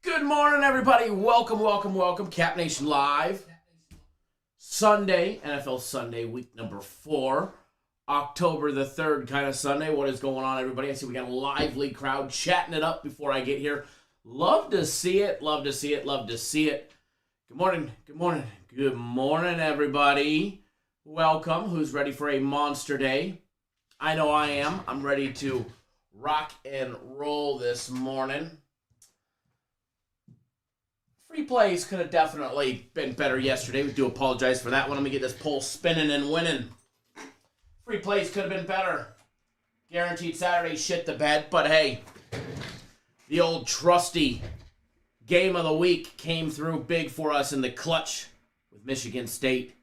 Good morning, everybody. Welcome. Cap Nation Live. Sunday, NFL Sunday, week number 4. October the 3rd kind of Sunday. What is going on, everybody? I see we got a lively crowd chatting it up before I get here. Love to see it. Good morning, everybody. Welcome. Who's ready for a monster day? I know I am. I'm ready to rock and roll this morning. Free plays could have definitely been better yesterday. We do apologize for that one. Let me get this poll spinning and winning. Free plays could have been better. Guaranteed Saturday shit the bed. But hey, the old trusty game of the week came through big for us in the clutch with Michigan State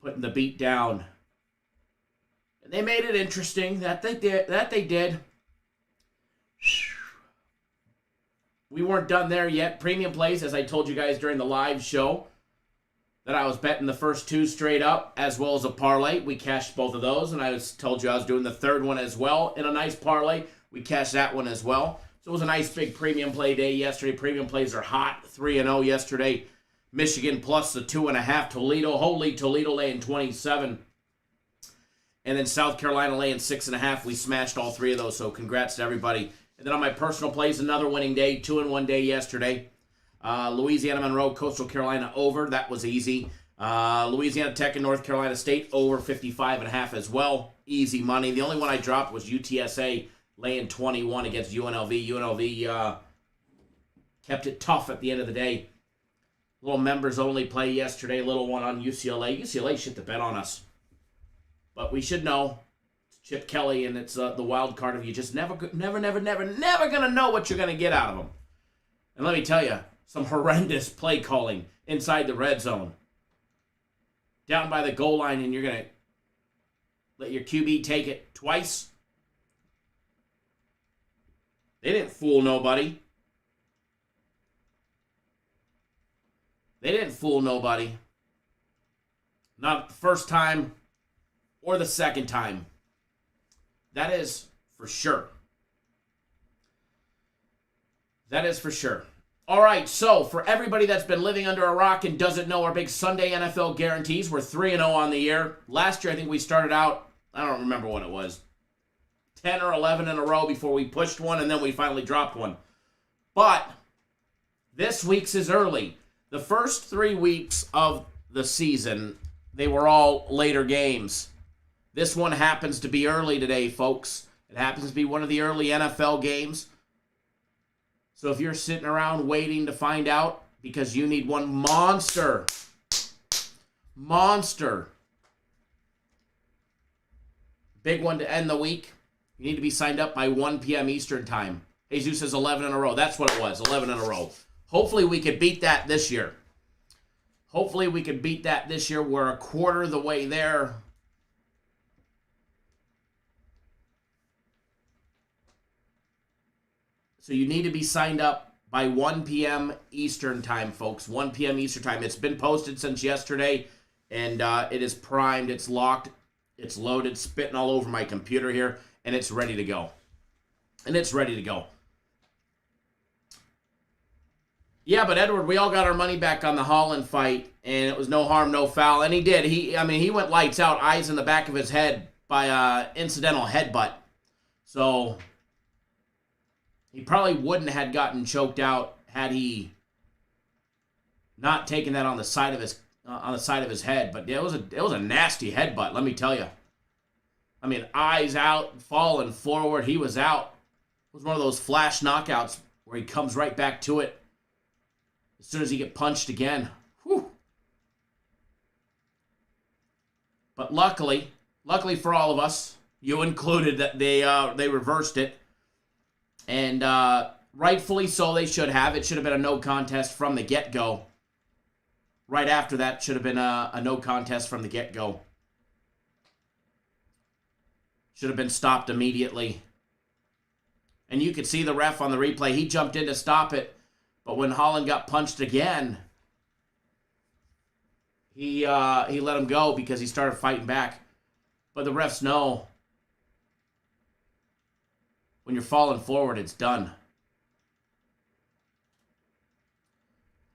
putting the beat down. And they made it interesting. That they did. We weren't done there yet. Premium plays, as I told you guys during the live show, that I was betting the first 2 straight up, as well as a parlay. We cashed both of those, and I told you I was doing the third one as well in a nice parlay. We cashed that one as well. So it was a nice big premium play day yesterday. Premium plays are hot. 3-0 yesterday. Michigan plus the 2.5. Toledo. Holy Toledo laying 27. And then South Carolina laying 6.5. We smashed all 3 of those, so congrats to everybody. And then on my personal plays, another winning day, 2-in-1 day yesterday. Louisiana Monroe, Coastal Carolina over. That was easy. Louisiana Tech and North Carolina State over 55.5 as well. Easy money. The only one I dropped was UTSA laying 21 against UNLV. UNLV kept it tough at the end of the day. Little members only play yesterday. Little one on UCLA. UCLA shit the bet on us. But we should know. Chip Kelly, and it's the wild card of you just never going to know what you're going to get out of them. And let me tell you, some horrendous play calling inside the red zone. Down by the goal line, and you're going to let your QB take it twice. They didn't fool nobody. Not the first time or the second time. That is for sure. All right, so for everybody that's been living under a rock and doesn't know our big Sunday NFL guarantees, we're 3-0 on the year. Last year, I think we started out, I don't remember what it was, 10 or 11 in a row before we pushed one, and then we finally dropped one. But this week's is early. The first 3 weeks of the season, they were all later games. This one happens to be early today, folks. It happens to be one of the early NFL games. So if you're sitting around waiting to find out because you need one monster big one to end the week, you need to be signed up by 1 p.m. Eastern time. Jesus says 11 in a row. That's what it was, 11 in a row. Hopefully we could beat that this year. We're a quarter of the way there. So you need to be signed up by 1 p.m. Eastern time, folks. 1 p.m. Eastern time. It's been posted since yesterday, and it is primed. It's locked. It's loaded, spitting all over my computer here, and it's ready to go. Yeah, but Edward, we all got our money back on the Holland fight, and it was no harm, no foul. And he did. He went lights out, eyes in the back of his head by incidental headbutt. So he probably wouldn't have gotten choked out had he not taken that on the side of his head. But it was a nasty headbutt, let me tell you. Eyes out, falling forward. He was out. It was one of those flash knockouts where he comes right back to it as soon as he gets punched again. Whew. But luckily for all of us, you included, that they reversed it. And rightfully so, they should have. It should have been a no contest from the get-go. Right after that, should have been a no contest from the get-go. Should have been stopped immediately. And you could see the ref on the replay. He jumped in to stop it. But when Holland got punched again, he let him go because he started fighting back. But the refs know when you're falling forward, it's done.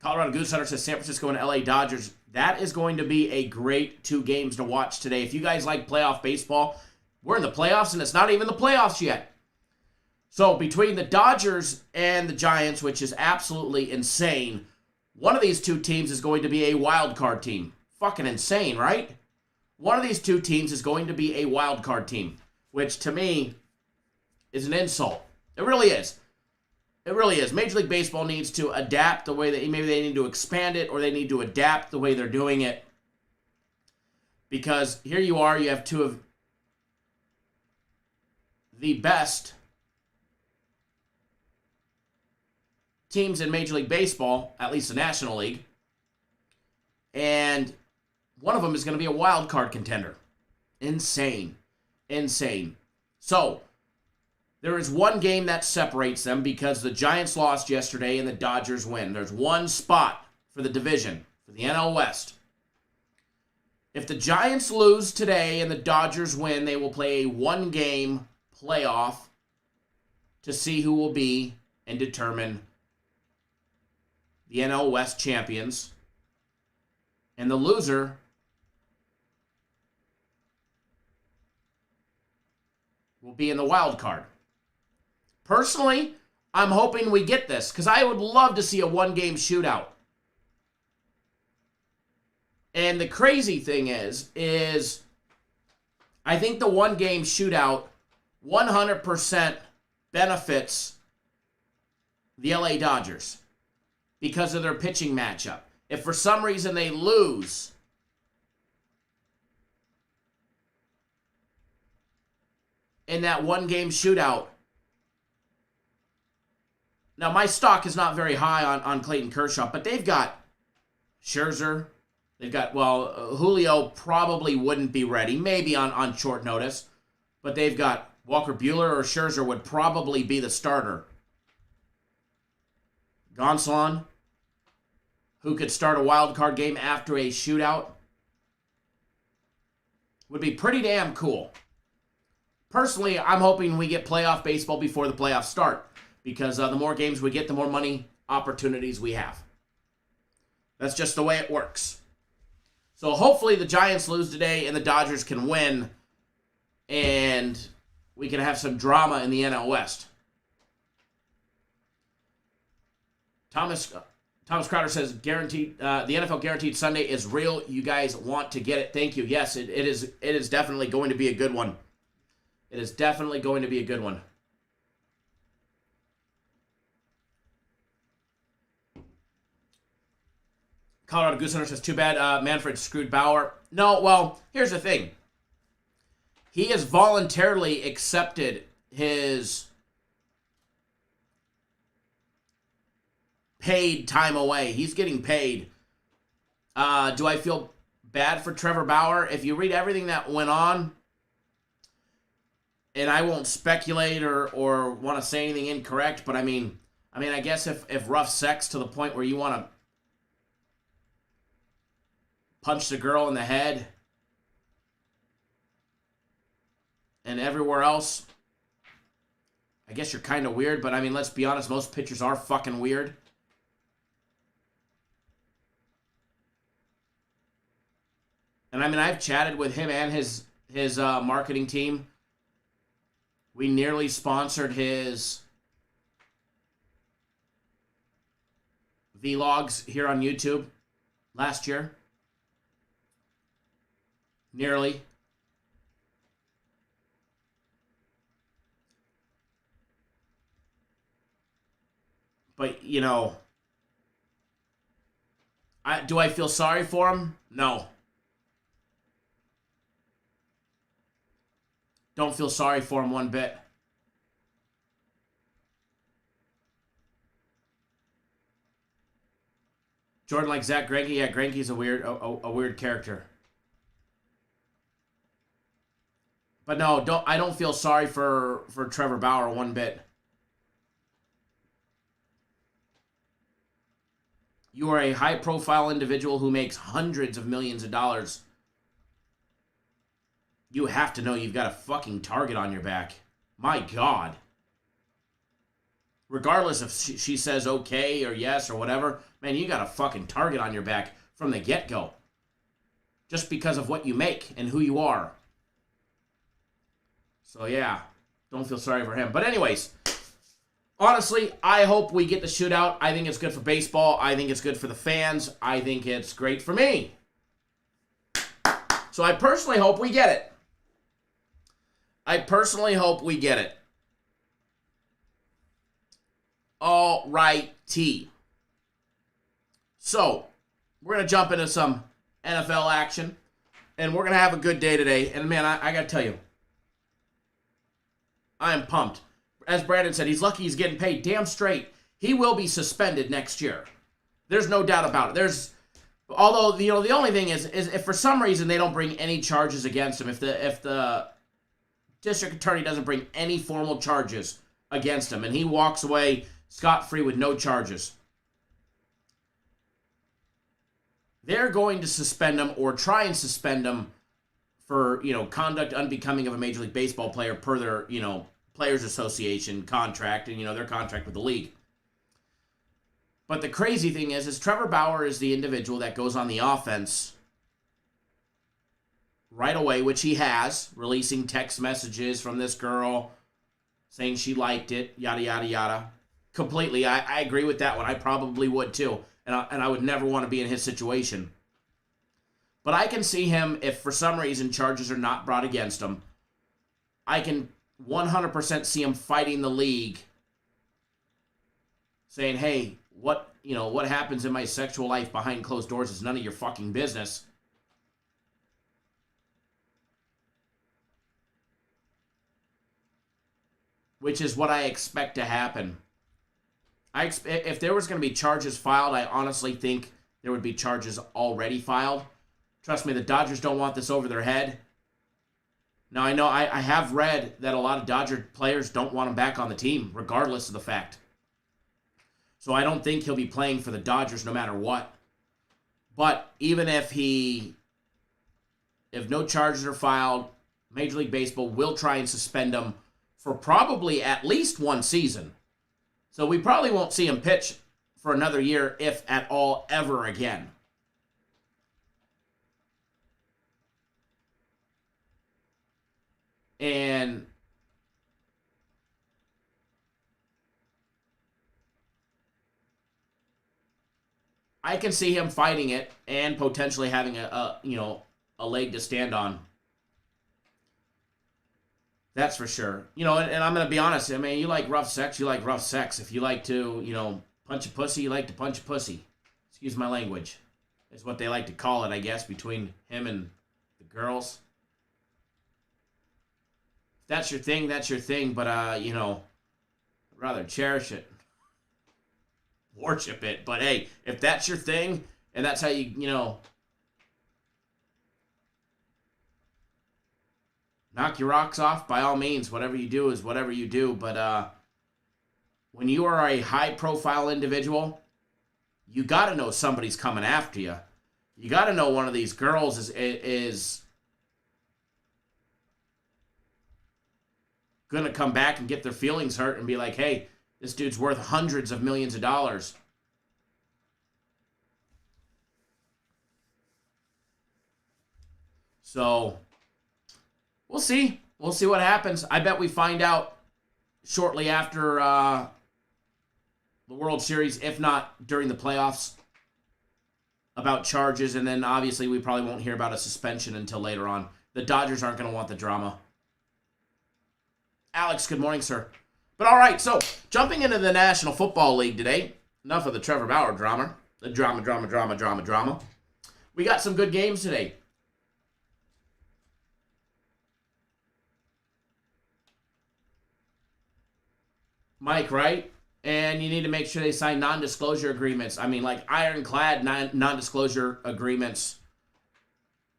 Colorado Goose Hunter says San Francisco and LA Dodgers. That is going to be a great 2 games to watch today. If you guys like playoff baseball, we're in the playoffs, and it's not even the playoffs yet. So between the Dodgers and the Giants, which is absolutely insane, one of these 2 teams is going to be a wild card team. Fucking insane, right? One of these 2 teams is going to be a wild card team, which to me is an insult. It really is. It really is. Major League Baseball needs to adapt the way that maybe they need to expand it, or they need to adapt the way they're doing it. Because here you are, you have 2 of the best teams in Major League Baseball, at least the National League, and one of them is going to be a wild card contender. Insane. Insane. So, there is one game that separates them because the Giants lost yesterday and the Dodgers win. There's one spot for the division, for the NL West. If the Giants lose today and the Dodgers win, they will play a 1-game playoff to see who will be and determine the NL West champions. And the loser will be in the wild card. Personally, I'm hoping we get this because I would love to see a 1-game shootout. And the crazy thing is I think the 1-game shootout 100% benefits the LA Dodgers because of their pitching matchup. If for some reason they lose, in that 1-game shootout, now my stock is not very high on Clayton Kershaw, but they've got Scherzer. They've got, Julio probably wouldn't be ready, maybe on short notice, but they've got Walker Buehler or Scherzer would probably be the starter. Gonsolin, who could start a wild card game after a shootout, would be pretty damn cool. Personally, I'm hoping we get playoff baseball before the playoffs start because the more games we get, the more money opportunities we have. That's just the way it works. So hopefully the Giants lose today and the Dodgers can win and we can have some drama in the NL West. Thomas Crowder says, "Guaranteed. The NFL Guaranteed Sunday is real. You guys want to get it. Thank you. Yes, it is. It is definitely going to be a good one. It is definitely going to be a good one." Colorado Goose Hunter says, "Too bad Manfred screwed Bauer." No, well, here's the thing. He has voluntarily accepted his paid time away. He's getting paid. Do I feel bad for Trevor Bauer? If you read everything that went on, and I won't speculate or want to say anything incorrect, but I mean, I guess if rough sex to the point where you want to punch the girl in the head and everywhere else, I guess you're kind of weird, but I mean, let's be honest, most pitchers are fucking weird. And I mean, I've chatted with him and his marketing team. We nearly sponsored his vlogs here on YouTube last year. Nearly. But, you know, do I feel sorry for him? No. Don't feel sorry for him one bit. Jordan like Zach Greinke. Yeah, Greinke's a weird character. But no, I don't feel sorry for Trevor Bauer one bit. You are a high-profile individual who makes hundreds of millions of dollars. You have to know you've got a fucking target on your back. My God. Regardless if she says okay or yes or whatever, man, you got a fucking target on your back from the get-go. Just because of what you make and who you are. So, yeah, don't feel sorry for him. But anyways, honestly, I hope we get the shootout. I think it's good for baseball. I think it's good for the fans. I think it's great for me. So I personally hope we get it. I personally hope we get it. All righty. So, we're going to jump into some NFL action. And we're going to have a good day today. And, man, I got to tell you, I am pumped. As Brandon said, he's lucky he's getting paid. Damn straight. He will be suspended next year. There's no doubt about it. Although, the only thing is if for some reason they don't bring any charges against him, if the district attorney doesn't bring any formal charges against him, and he walks away scot-free with no charges, they're going to suspend him or try and suspend him for, conduct unbecoming of a Major League Baseball player per their, Players Association contract and, their contract with the league. But the crazy thing is Trevor Bauer is the individual that goes on the offense right away, which he has, releasing text messages from this girl saying she liked it, yada, yada, yada. Completely. I agree with that one. I probably would too. And I would never want to be in his situation. But I can see him, if for some reason charges are not brought against him, I can 100% see him fighting the league, saying, hey, what happens in my sexual life behind closed doors is none of your fucking business. Which is what I expect to happen. If there was going to be charges filed, I honestly think there would be charges already filed. Trust me, the Dodgers don't want this over their head. Now, I know I have read that a lot of Dodger players don't want him back on the team, regardless of the fact. So I don't think he'll be playing for the Dodgers no matter what. But even if no charges are filed, Major League Baseball will try and suspend him for probably at least one season. So we probably won't see him pitch for another year, if at all, ever again. And I can see him fighting it and potentially having a leg to stand on. That's for sure. And I'm going to be honest. I mean, you like rough sex, you like rough sex. If you like to, punch a pussy, you like to punch a pussy. Excuse my language. Is what they like to call it, I guess, between him and the girls. If that's your thing, that's your thing. But, I'd rather cherish it. Worship it. But, hey, if that's your thing and that's how you, knock your rocks off, by all means. Whatever you do is whatever you do. But when you are a high-profile individual, you got to know somebody's coming after you. You got to know one of these girls is going to come back and get their feelings hurt and be like, hey, this dude's worth hundreds of millions of dollars. So we'll see. We'll see what happens. I bet we find out shortly after the World Series, if not during the playoffs, about charges. And then obviously we probably won't hear about a suspension until later on. The Dodgers aren't going to want the drama. Alex, good morning, sir. But all right, so jumping into the National Football League today. Enough of the Trevor Bauer drama. The drama. We got some good games today. Mike, right? And you need to make sure they sign non-disclosure agreements. I mean, like ironclad non-disclosure agreements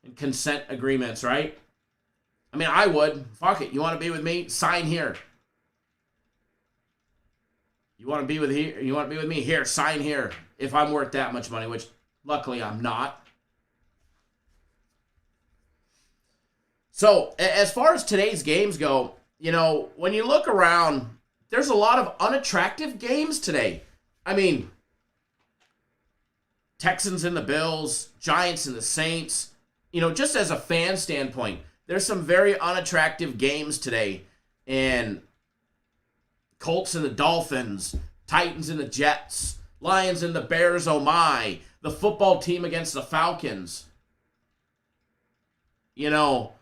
and consent agreements, right? I mean, I would. Fuck it. You want to be with me? Sign here. You want to be with me? Here, sign here. If I'm worth that much money, which luckily I'm not. So, as far as today's games go, when you look around, there's a lot of unattractive games today. I mean, Texans and the Bills, Giants and the Saints. You know, just as a fan standpoint, there's some very unattractive games today. And Colts and the Dolphins, Titans and the Jets, Lions and the Bears, oh my. The football team against the Falcons. You know,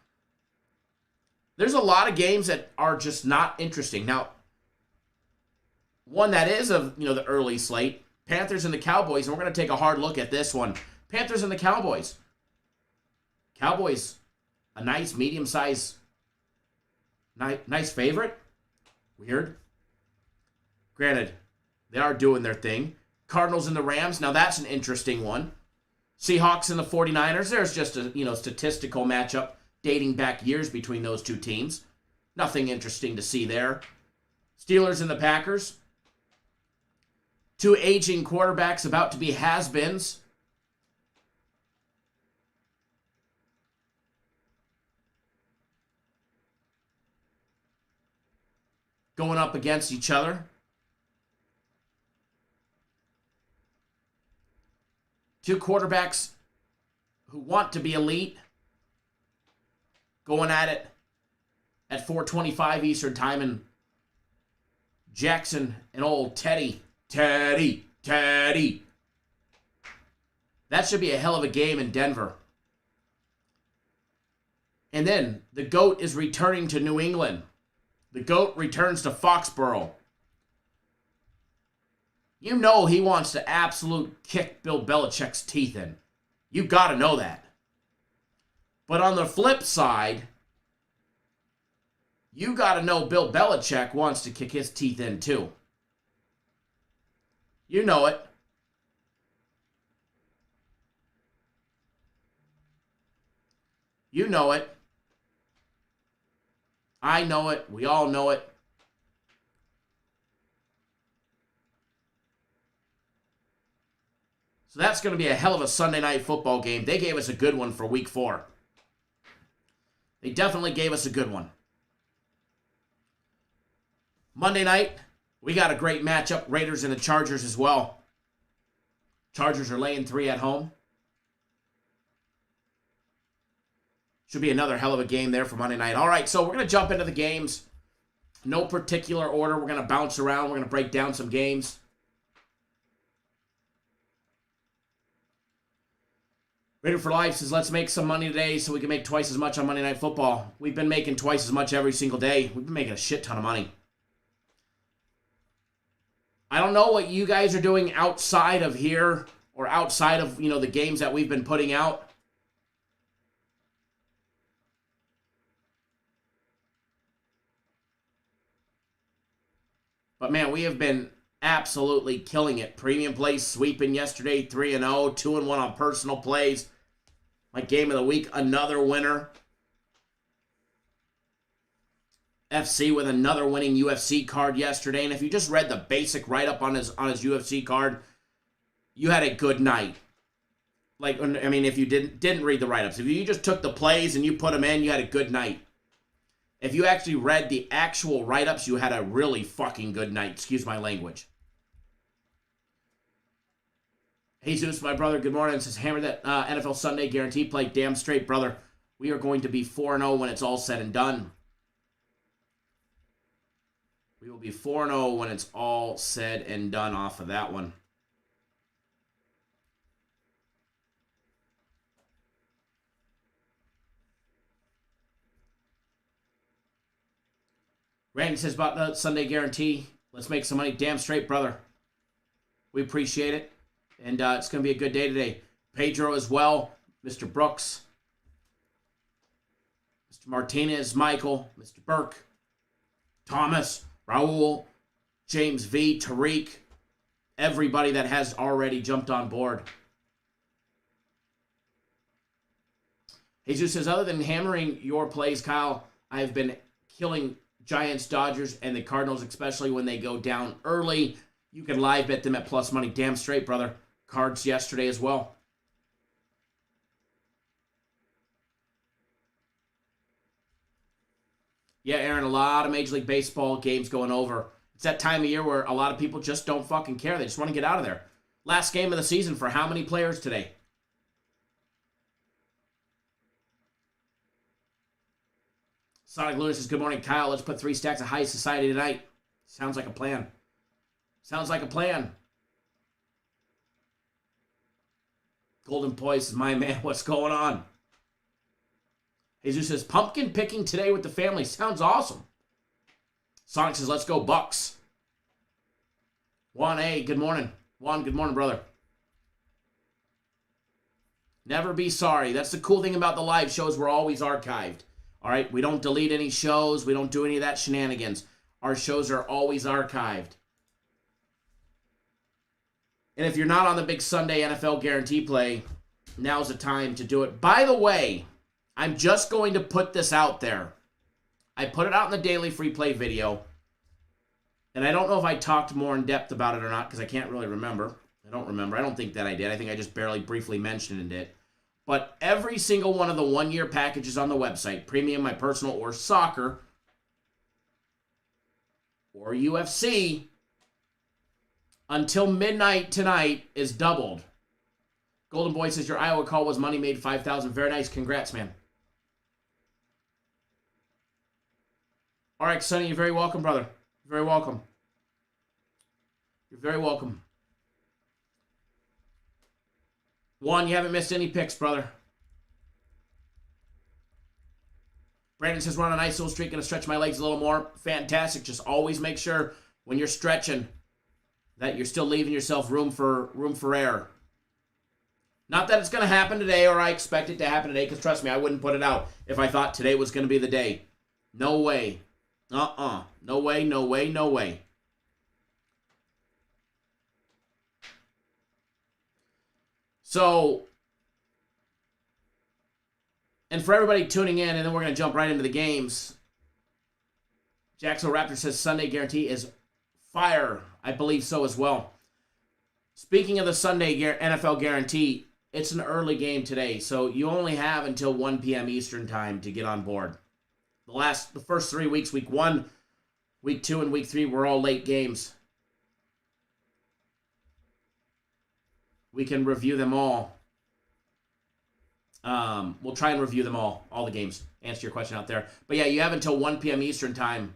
there's a lot of games that are just not interesting. Now, one that is of, the early slate, Panthers and the Cowboys, and we're going to take a hard look at this one. Panthers and the Cowboys. Cowboys, a nice medium-sized, nice favorite. Weird. Granted, they are doing their thing. Cardinals and the Rams, now that's an interesting one. Seahawks and the 49ers, there's just a, statistical matchup dating back years between those two teams. Nothing interesting to see there. Steelers and the Packers. Two aging quarterbacks about to be has-beens. Going up against each other. Two quarterbacks who want to be elite. Going at it at 4:25 Eastern Time. And Jackson and old Teddy. That should be a hell of a game in Denver. And then the GOAT is returning to New England. The GOAT returns to Foxborough. You know he wants to absolute kick Bill Belichick's teeth in. You got to know that. But on the flip side, you got to know Bill Belichick wants to kick his teeth in too. You know it. You know it. I know it. We all know it. So that's going to be a hell of a Sunday night football game. They gave us a good one for week 4. They definitely gave us a good one. Monday night, we got a great matchup. Raiders and the Chargers as well. Chargers are laying 3 at home. Should be another hell of a game there for Monday night. All right, so we're going to jump into the games. No particular order. We're going to bounce around. We're going to break down some games. Raider for Life says, let's make some money today so we can make twice as much on Monday Night Football. We've been making twice as much every single day. We've been making a shit ton of money. I don't know what you guys are doing outside of here or outside of, the games that we've been putting out. But man, we have been absolutely killing it. Premium plays sweeping yesterday, 3-0, 2-1 on personal plays. My game of the week, another winner. FC with another winning UFC card yesterday. And if you just read the basic write-up on his UFC card, you had a good night. If you didn't read the write-ups, if you just took the plays and you put them in, you had a good night. If you actually read the actual write-ups, you had a really fucking good night. Excuse my language. Jesus, my brother, good morning. Says, hammer that NFL Sunday guarantee play. Damn straight, brother. We are going to be 4-0 when it's all said and done. We will be 4-0 when it's all said and done off of that one. Randy says about the Sunday guarantee. Let's make some money. Damn straight, brother. We appreciate it. And it's going to be a good day today. Pedro as well. Mr. Brooks. Mr. Martinez, Michael. Mr. Burke. Thomas. Raul. James V. Tariq. Everybody that has already jumped on board. Jesus says, other than hammering your plays, Kyle, I have been killing Giants, Dodgers, and the Cardinals, especially when they go down early. You can live bet them at plus money. Damn straight, brother. Cards yesterday as well. Yeah, Aaron, a lot of Major League Baseball games going over. It's that time of year where a lot of people just don't fucking care. They just want to get out of there. Last game of the season for how many players today? Sonic Lewis says, good morning, Kyle. Let's put 3 stacks of high society tonight. Sounds like a plan. Sounds like a plan. Golden Poise is my man. What's going on? Jesus says, pumpkin picking today with the family. Sounds awesome. Sonic says, let's go Bucks. Juan A, good morning. Juan, good morning, brother. Never be sorry. That's the cool thing about the live shows. We're always archived. All right? We don't delete any shows. We don't do any of that shenanigans. Our shows are always archived. And if you're not on the big Sunday NFL guarantee play, now's the time to do it. By the way, I'm just going to put this out there. I put it out in the daily free play video. And I don't know if I talked more in depth about it or not because I can't really remember. I don't remember. I don't think that I did. I think I just barely briefly mentioned it. But every single one of the one-year packages on the website, premium, my personal, or soccer, or UFC, until midnight tonight is doubled. Golden Boy says your Iowa call was money made 5,000. Very nice. Congrats, man. All right, Sonny, you're very welcome, brother. You're very welcome. You're very welcome. Juan, you haven't missed any picks, brother. Brandon says, we're on a nice little streak. Going to stretch my legs a little more. Fantastic. Just always make sure when you're stretching that you're still leaving yourself room for error. Not that it's going to happen today or I expect it to happen today, because trust me, I wouldn't put it out if I thought today was going to be the day. No way. No way, no way, no way. So, and for everybody tuning in, and then we're going to jump right into the games. Jacksonville Raptor says Sunday guarantee is fire. I believe so as well. Speaking of the Sunday NFL guarantee, it's an early game today, so you only have until 1 p.m. Eastern time to get on board. The first 3 weeks, week 1, week 2, and week 3 were all late games. We can review them all. We'll try and review them all the games. Answer your question out there. But yeah, you have until 1 p.m. Eastern time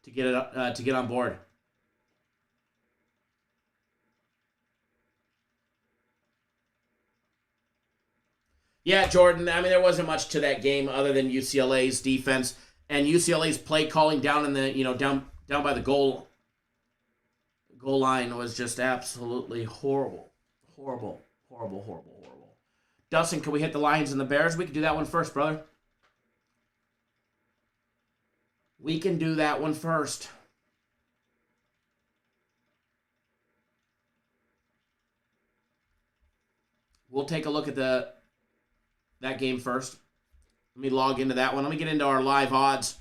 to get on board. Yeah, Jordan. I mean, there wasn't much to that game other than UCLA's defense and UCLA's play calling down in the down by the goal line was just absolutely horrible. Dustin, can we hit the Lions and the Bears? We can do that one first, brother. We can do that one first. We'll take a look at that game first. Let me log into that one. Let me get into our live odds.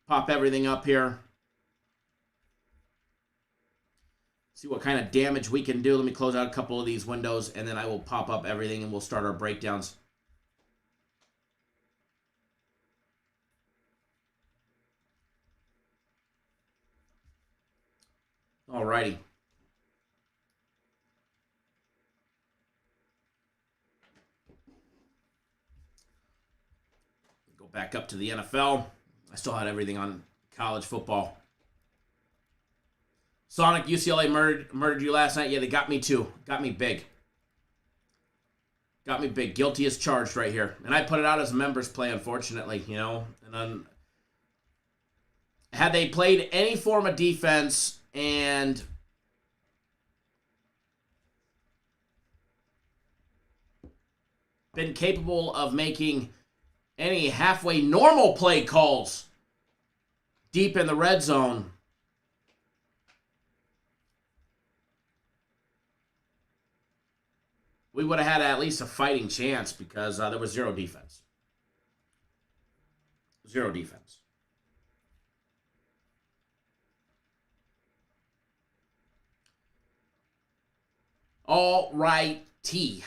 Pop everything up here. See what kind of damage we can do. Let me close out a couple of these windows, and then I will pop up everything, and we'll start our breakdowns. Alrighty. Go back up to the NFL. I still had everything on college football. Sonic, UCLA murdered you last night. Yeah, they got me too. Got me big. Got me big. Guilty as charged right here. And I put it out as a members play, unfortunately, And then had they played any form of defense and been capable of making any halfway normal play calls deep in the red zone, we would have had at least a fighting chance because there was zero defense. Zero defense. All righty.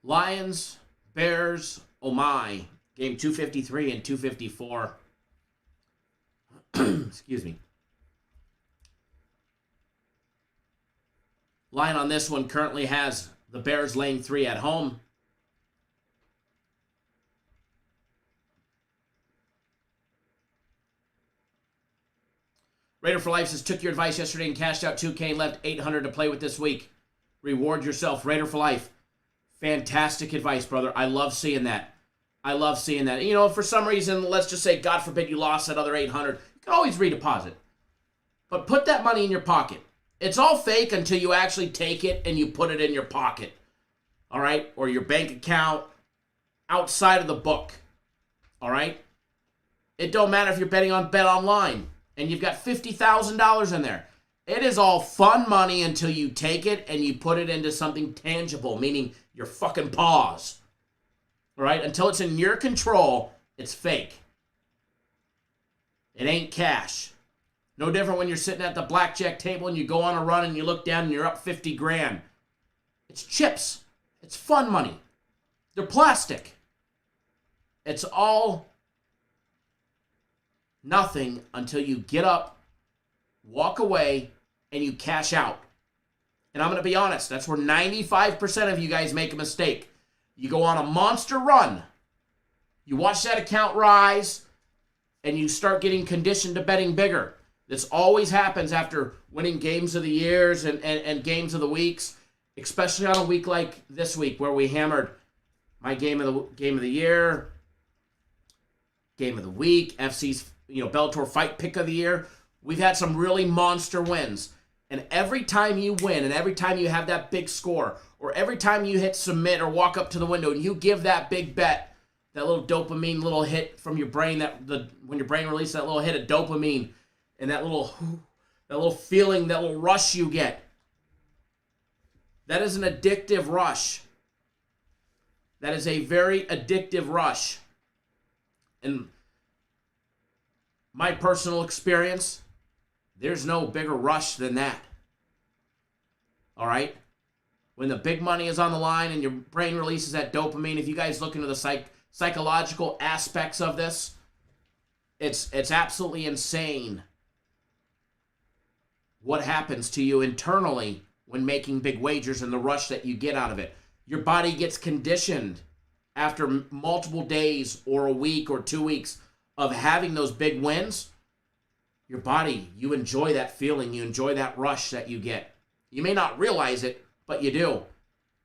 Lions, Bears, oh my. Game 253 and 254. Excuse me. Line on this one currently has the Bears laying 3 at home. Raider for Life says, took your advice yesterday and cashed out $2K and left $800 to play with this week. Reward yourself. Raider for Life. Fantastic advice, brother. I love seeing that. I love seeing that. You know, if for some reason, let's just say, God forbid, you lost that other $800, you can always redeposit. But put that money in your pocket. It's all fake until you actually take it and you put it in your pocket. All right? Or your bank account outside of the book. All right? It don't matter if you're betting on Bet Online and you've got $50,000 in there. It is all fun money until you take it and you put it into something tangible, meaning your fucking paws. All right? Until it's in your control, it's fake. It ain't cash. No different when you're sitting at the blackjack table and you go on a run and you look down and you're up 50 grand. It's chips. It's fun money. They're plastic. It's all nothing until you get up, walk away, and you cash out. And I'm going to be honest, that's where 95% of you guys make a mistake. You go on a monster run, you watch that account rise, and you start getting conditioned to betting bigger. This always happens after winning games of the years and games of the weeks, especially on a week like this week where we hammered my game of the year, game of the week, FC's Bellator fight pick of the year. We've had some really monster wins. And every time you win and every time you have that big score or every time you hit submit or walk up to the window and you give that big bet, that little dopamine little hit from your brain, when your brain releases that little hit of dopamine and that little feeling, that little rush you get, that is an addictive rush. That is a very addictive rush. And my personal experience, there's no bigger rush than that. All right? When the big money is on the line and your brain releases that dopamine, if you guys look into the psychological aspects of this, it's absolutely insane what happens to you internally when making big wagers and the rush that you get out of it. Your body gets conditioned after multiple days or a week or 2 weeks of having those big wins. Your body, you enjoy that feeling. You enjoy that rush that you get. You may not realize it, but you do.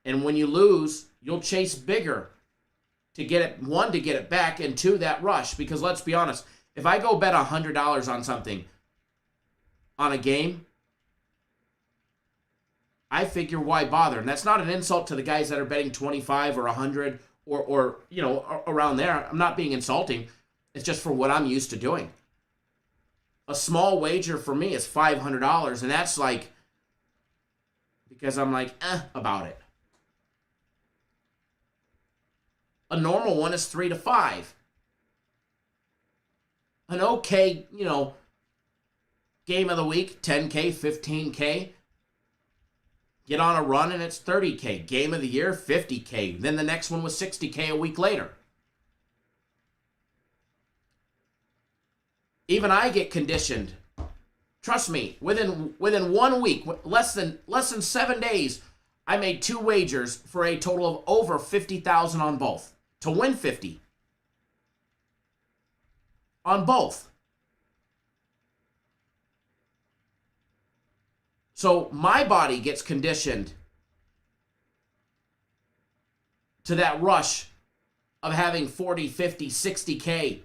And when you lose, you'll chase bigger to get it, one, to get it back, and two, that rush. Because let's be honest, if I go bet $100 on something, on a game, I figure why bother? And that's not an insult to the guys that are betting 25 or 100 or around there. I'm not being insulting. It's just for what I'm used to doing. A small wager for me is $500, and that's like, because I'm like, about it. A normal one is 3 to 5. An okay, game of the week, 10K, 15K. Get on a run and it's 30K. Game of the year, 50K. Then the next one was 60K a week later. Even I get conditioned. Trust me, within 1 week, less than 7 days, I made 2 wagers for a total of over $50,000 on both. To win 50. On both. So my body gets conditioned to that rush of having 40, 50, 60K,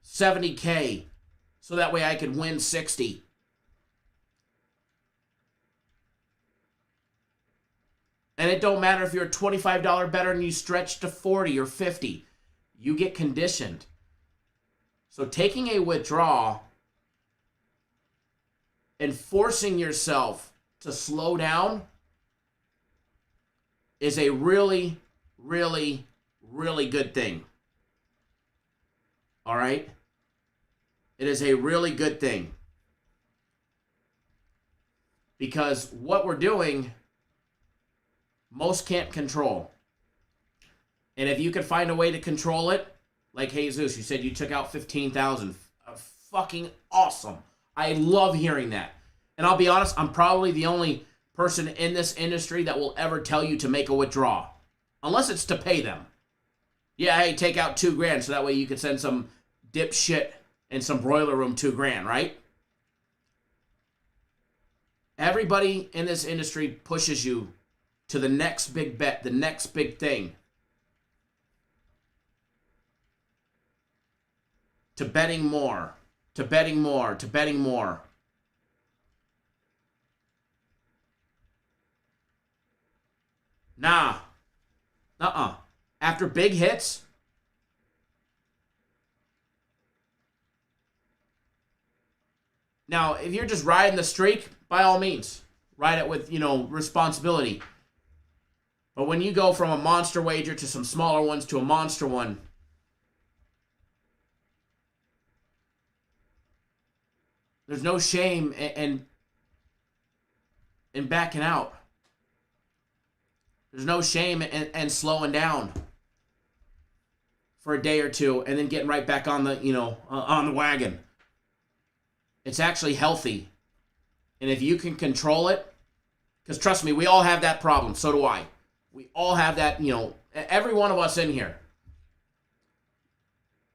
70K, so that way I could win 60. And it don't matter if you're a $25 bettor and you stretch to 40 or 50. You get conditioned. So taking a withdrawal and forcing yourself to slow down is a really, really, really good thing. All right? It is a really good thing. Because what we're doing, most can't control. And if you can find a way to control it, like Jesus, you said you took out 15,000. fucking awesome. I love hearing that. And I'll be honest, I'm probably the only person in this industry that will ever tell you to make a withdrawal. Unless it's to pay them. Yeah, hey, take out $2,000 so that way you can send some dipshit in some broiler room $2,000, right? Everybody in this industry pushes you to the next big bet, the next big thing. To betting more, to betting more, to betting more. Nah. After big hits, now, if you're just riding the streak, by all means, ride it with, responsibility. But when you go from a monster wager to some smaller ones to a monster one, there's no shame in backing out. There's no shame in slowing down for a day or two and then getting right back on the, on the wagon. It's actually healthy. And if you can control it, because trust me, we all have that problem. So do I. We all have that, every one of us in here.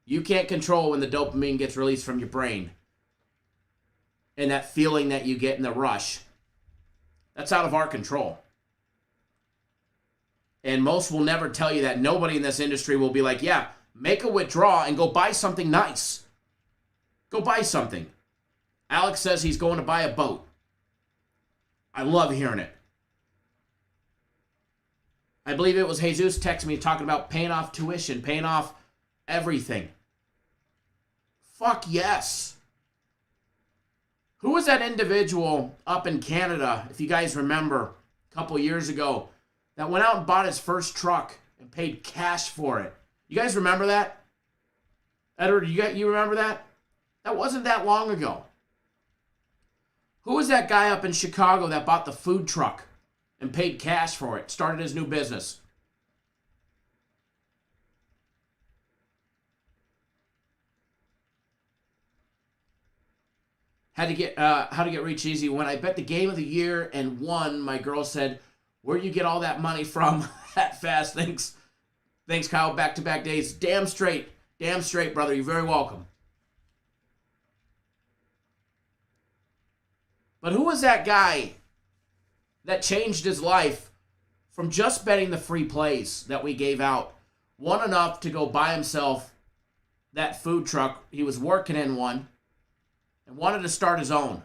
You can't control when the dopamine gets released from your brain. And that feeling that you get in the rush. That's out of our control. And most will never tell you that. Nobody in this industry will be like, yeah, make a withdrawal and go buy something nice. Go buy something. Alex says he's going to buy a boat. I love hearing it. I believe it was Jesus texting me talking about paying off tuition, paying off everything. Fuck yes. Who was that individual up in Canada, if you guys remember, a couple years ago, that went out and bought his first truck and paid cash for it? You guys remember that? Edward, you remember that? That wasn't that long ago. Who was that guy up in Chicago that bought the food truck and paid cash for it, started his new business? How to get rich easy. When I bet the game of the year and won, my girl said, "Where'd you get all that money from that fast?" Thanks, Kyle. Back-to-back days. Damn straight, brother. You're very welcome. But who was that guy that changed his life from just betting the free plays that we gave out? Won enough to go buy himself that food truck. He was working in one and wanted to start his own.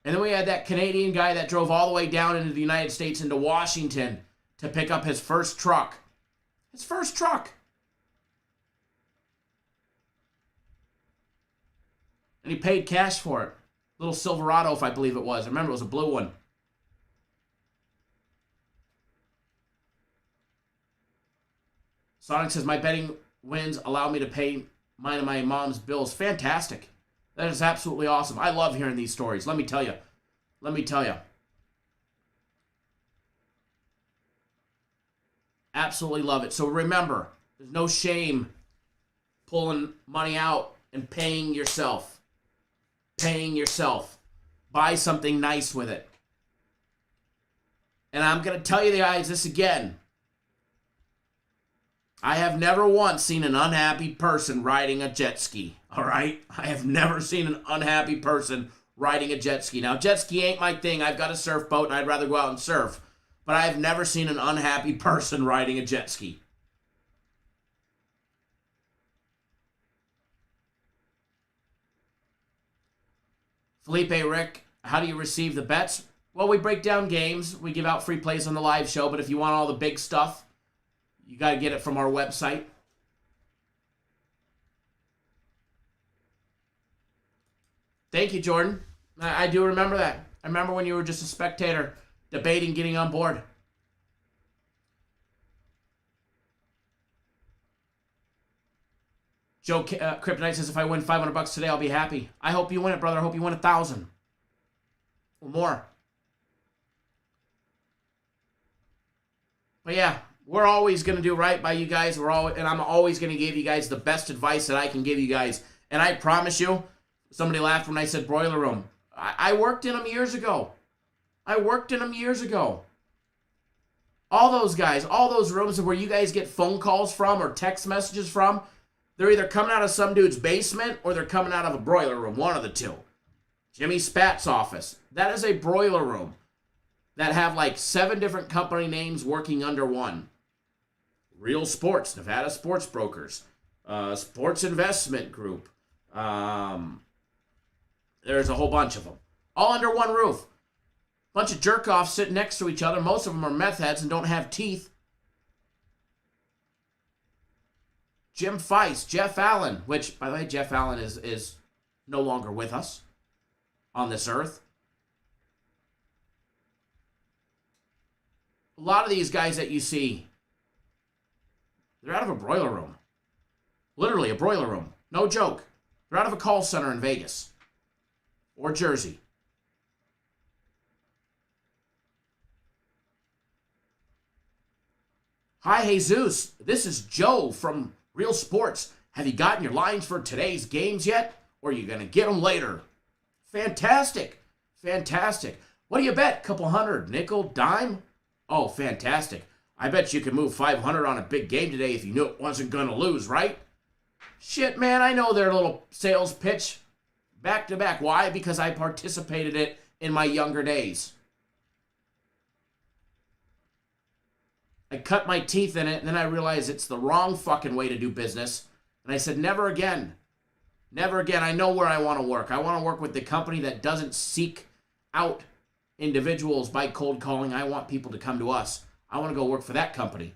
And then we had that Canadian guy that drove all the way down into the United States, into Washington, to pick up his first truck. His first truck. And he paid cash for it. Little Silverado, if I believe it was. I remember it was a blue one. Sonic says, my betting wins allow me to pay mine and my mom's bills. Fantastic. That is absolutely awesome. I love hearing these stories. Let me tell you. Absolutely love it. So remember, there's no shame pulling money out and paying yourself. Buy something nice with it. And I'm going to tell you guys this again. I have never once seen an unhappy person riding a jet ski, all right? I have never seen an unhappy person riding a jet ski. Now, jet ski ain't my thing. I've got a surf boat, and I'd rather go out and surf. But I have never seen an unhappy person riding a jet ski. Felipe, Rick, how do you receive the bets? Well, we break down games. We give out free plays on the live show, but if you want all the big stuff, you got to get it from our website. Thank you, Jordan. I do remember that. I remember when you were just a spectator debating getting on board. Joe Kryptonite says, if I win $500 today, I'll be happy. I hope you win it, brother. I hope you win 1,000 or more. But yeah, We're always going to do right by you guys. And I'm always going to give you guys the best advice that I can give you guys. And I promise you, somebody laughed when I said boiler room. I worked in them years ago. All those guys, all those rooms where you guys get phone calls from or text messages from, they're either coming out of some dude's basement or they're coming out of a broiler room, one of the two. Jimmy Spat's office. That is a broiler room that have like 7 different company names working under one. Real Sports, Nevada Sports Brokers, Sports Investment Group. There's a whole bunch of them. All under one roof. Bunch of jerk-offs sitting next to each other. Most of them are meth heads and don't have teeth. Jim Feist, Jeff Allen, which, by the way, Jeff Allen is no longer with us on this earth. A lot of these guys that you see, they're out of a broiler room. Literally a broiler room. No joke. They're out of a call center in Vegas or Jersey. Hi, Jesus. This is Joe from Real Sports. Have you gotten your lines for today's games yet? Or are you going to get them later? Fantastic. Fantastic. What do you bet? Couple hundred? Nickel? Dime? Oh, fantastic. I bet you could move 500 on a big game today if you knew it wasn't going to lose, right? Shit, man, I know their little sales pitch back to back. Why? Because I participated in it in my younger days. I cut my teeth in it, and then I realized it's the wrong fucking way to do business. And I said, never again. Never again. I know where I want to work. I want to work with the company that doesn't seek out individuals by cold calling. I want people to come to us. I want to go work for that company.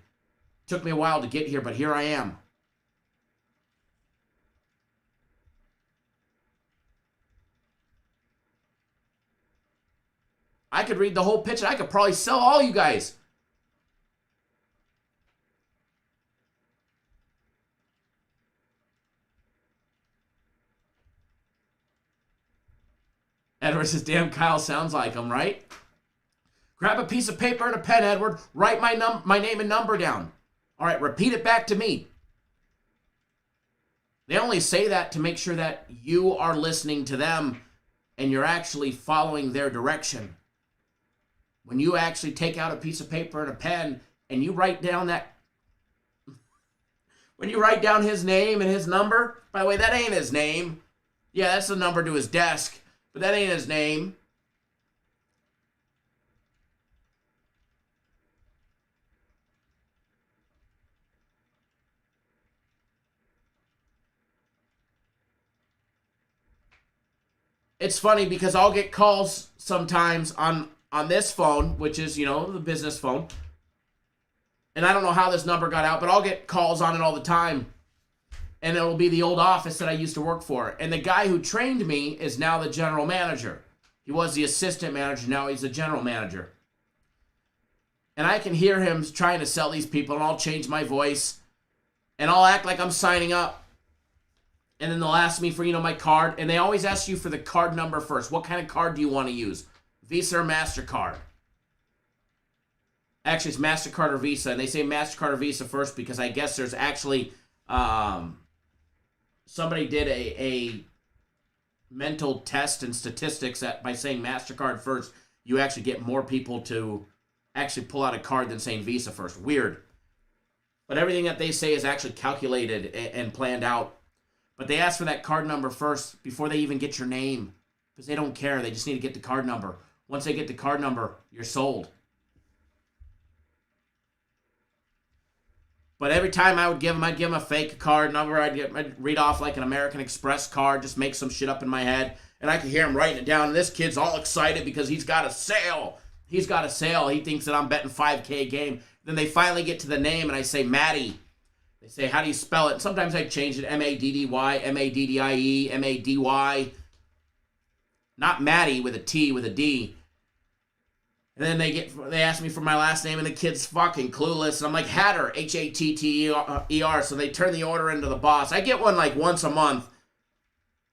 Took me a while to get here, but here I am. I could read the whole pitch, and I could probably sell all you guys. Edward says, damn, Kyle sounds like him, right? Grab a piece of paper and a pen, Edward. Write my name and number down. All right, repeat it back to me. They only say that to make sure that you are listening to them and you're actually following their direction. When you actually take out a piece of paper and a pen and you write down that... When you write down his name and his number, by the way, that ain't his name. Yeah, that's the number to his desk. But that ain't his name. It's funny because I'll get calls sometimes on this phone, which is, you know, the business phone. And I don't know how this number got out, but I'll get calls on it all the time. And it'll be the old office that I used to work for. And the guy who trained me is now the general manager. He was the assistant manager. Now he's the general manager. And I can hear him trying to sell these people, and I'll change my voice. And I'll act like I'm signing up. And then they'll ask me for, you know, my card. And they always ask you for the card number first. What kind of card do you want to use? Visa or MasterCard? Actually, it's MasterCard or Visa. And they say MasterCard or Visa first because I guess there's actually... somebody did a mental test and statistics that by saying MasterCard first, you actually get more people to actually pull out a card than saying Visa first. Weird. But everything that they say is actually calculated and planned out. But they ask for that card number first before they even get your name. Because they don't care. They just need to get the card number. Once they get the card number, you're sold. But every time I'd give them a fake card number. I'd read off like an American Express card, just make some shit up in my head. And I could hear him writing it down. And this kid's all excited because he's got a sale. He's got a sale. He thinks that I'm betting $5K a game. Then they finally get to the name, and I say, Maddie. They say, how do you spell it? And sometimes I change it, M-A-D-D-Y, M-A-D-D-I-E, M-A-D-Y. Not Maddie with a T, with a D. And then they ask me for my last name, and the kid's fucking clueless. And I'm like, Hatter, H-A-T-T-E-R. So they turn the order into the boss. I get one like once a month.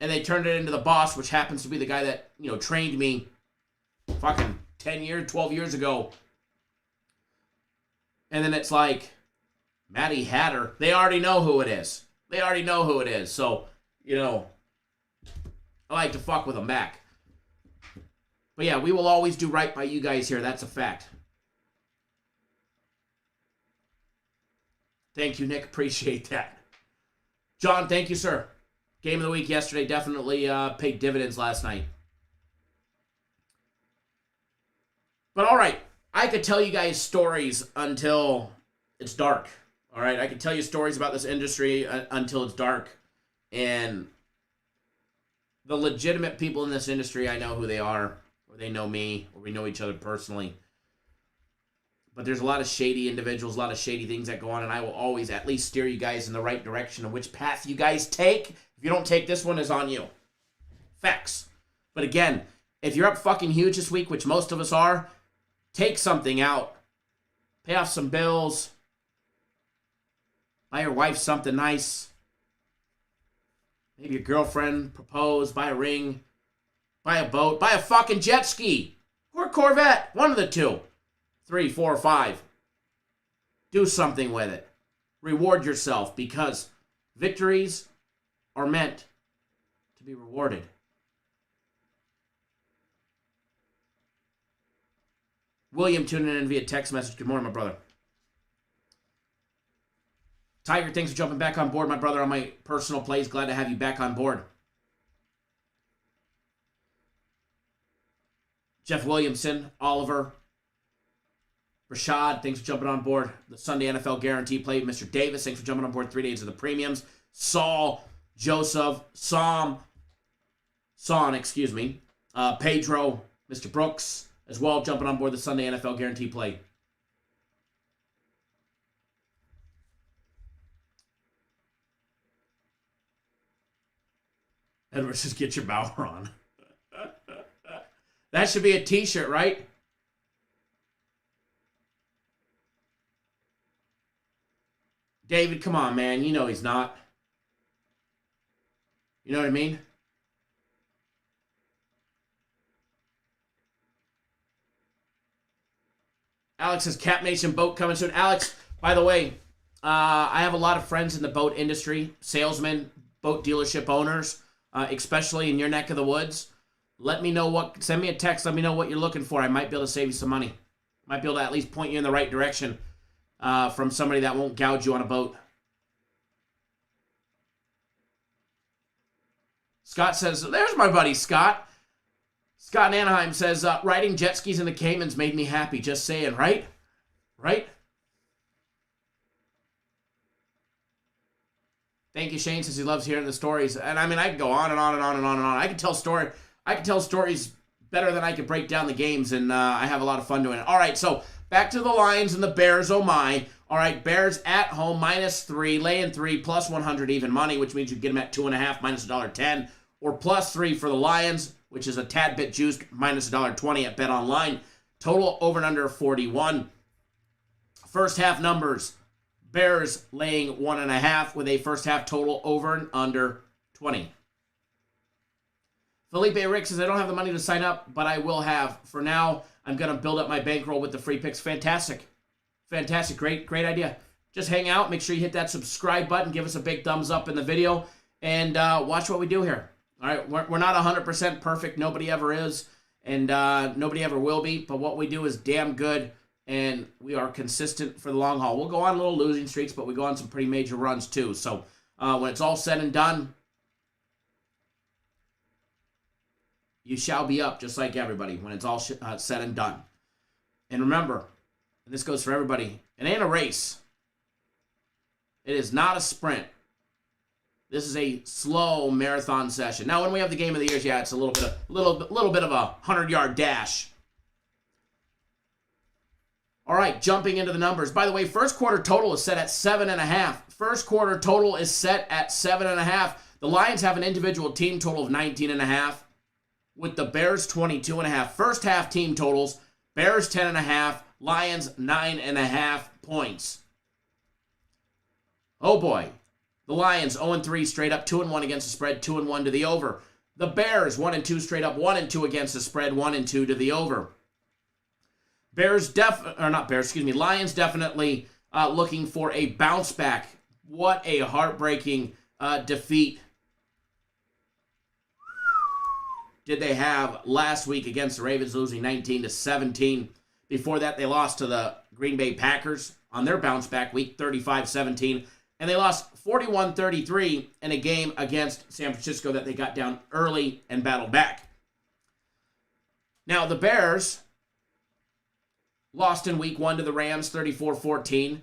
And they turned it into the boss, which happens to be the guy that, you know, trained me fucking 10 years, 12 years ago. And then it's like, Maddie Hatter. They already know who it is. They already know who it is. So, you know, I like to fuck with them back. But yeah, we will always do right by you guys here. That's a fact. Thank you, Nick. Appreciate that. John, thank you, sir. Game of the week yesterday definitely paid dividends last night. But all right, I could tell you guys stories until it's dark. All right, I could tell you stories about this industry until it's dark. And the legitimate people in this industry, I know who they are, or they know me, or we know each other personally. But there's a lot of shady individuals, a lot of shady things that go on, and I will always at least steer you guys in the right direction of which path you guys take. If you don't take this one, it's on you. Facts. But again, if you're up fucking huge this week, which most of us are, take something out. Pay off some bills. Buy your wife something nice. Maybe your girlfriend propose. Buy a ring. Buy a boat. Buy a fucking jet ski. Or a Corvette. One of the two. 3, 4, 5. Do something with it. Reward yourself, because victories are meant to be rewarded. William tuning in via text message. Good morning, my brother. Tiger, thanks for jumping back on board, my brother, on my personal plays. Glad to have you back on board. Jeff Williamson, Oliver, Rashad, thanks for jumping on board. The Sunday NFL Guarantee play. Mr. Davis, thanks for jumping on board. 3 days of the premiums. Saul, Joseph, Son, excuse me. Pedro, Mr. Brooks, as well, jumping on board the Sunday NFL Guarantee play. Edward says, get your Bauer on. That should be a t-shirt, right? David, come on, man. You know he's not. You know what I mean? Alex says, Cap Nation boat coming soon. Alex, by the way, I have a lot of friends in the boat industry, salesmen, boat dealership owners, especially in your neck of the woods. Let me know send me a text. Let me know what you're looking for. I might be able to save you some money. Might be able to at least point you in the right direction from somebody that won't gouge you on a boat. Scott says, there's my buddy Scott. Scott in Anaheim says, riding jet skis in the Caymans made me happy. Just saying, right? Right? Thank you, Shane, says he loves hearing the stories. And I mean, I could go on and on and on and on and on. I could tell stories better than I could break down the games, and I have a lot of fun doing it. All right, so back to the Lions and the Bears, oh my. All right, Bears at home, -3, laying 3, plus 100 even money, which means you get them at 2.5, minus $1.10, or +3 for the Lions, which is a tad bit juiced, minus $1.20 at Bet Online. Total over and under 41. First half numbers, Bears laying 1.5 with a first half total over and under 20. Felipe Rick says, I don't have the money to sign up, but I will have. For now, I'm going to build up my bankroll with the free picks. Fantastic. Fantastic. Great idea. Just hang out. Make sure you hit that subscribe button. Give us a big thumbs up in the video. And watch what we do here. All right, we're not 100% perfect. Nobody ever is. And nobody ever will be. But what we do is damn good. And we are consistent for the long haul. We'll go on little losing streaks, but we go on some pretty major runs too. So when it's all said and done, you shall be up just like everybody when it's all said and done. And remember, and this goes for everybody, it ain't a race. It is not a sprint. This is a slow marathon session. Now, when we have the game of the year, yeah, it's a little bit of a 100-yard dash. All right, jumping into the numbers. By the way, first quarter total is set at 7.5. First quarter total is set at 7.5. The Lions have an individual team total of 19.5, with the Bears 22.5. First half team totals, Bears 10.5, Lions 9.5 points. Oh boy. The Lions 0-3 straight up, 2-1 against the spread, 2-1 to the over. The Bears 1-2 straight up, 1-2 against the spread, 1-2 to the over. Lions definitely looking for a bounce back. What a heartbreaking defeat did they have last week against the Ravens, losing 19-17. Before that, they lost to the Green Bay Packers on their bounce back week, 35-17. And they lost 41-33 in a game against San Francisco that they got down early and battled back. Now, the Bears lost in week 1 to the Rams, 34-14.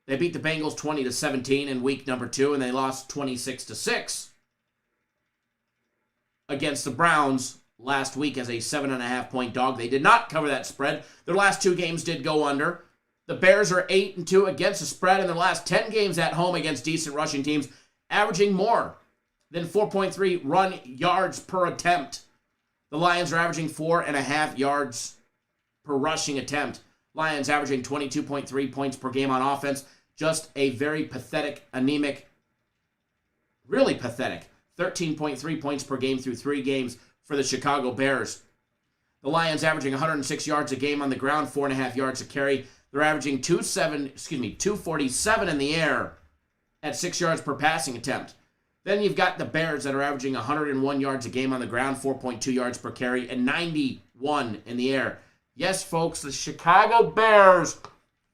They beat the Bengals 20-17 in week number 2, and they lost 26-6 against the Browns last week as a 7.5-point dog. They did not cover that spread. Their last 2 games did go under. The Bears are 8-2 against the spread in their last 10 games at home against decent rushing teams, averaging more than 4.3 run yards per attempt. The Lions are averaging 4.5 yards per rushing attempt. Lions averaging 22.3 points per game on offense. Just a very pathetic, anemic, really pathetic 13.3 points per game through 3 games for the Chicago Bears. The Lions averaging 106 yards a game on the ground, 4.5 yards a carry. They're averaging 247 in the air at 6 yards per passing attempt. Then you've got the Bears that are averaging 101 yards a game on the ground, 4.2 yards per carry, and 91 in the air. Yes, folks, the Chicago Bears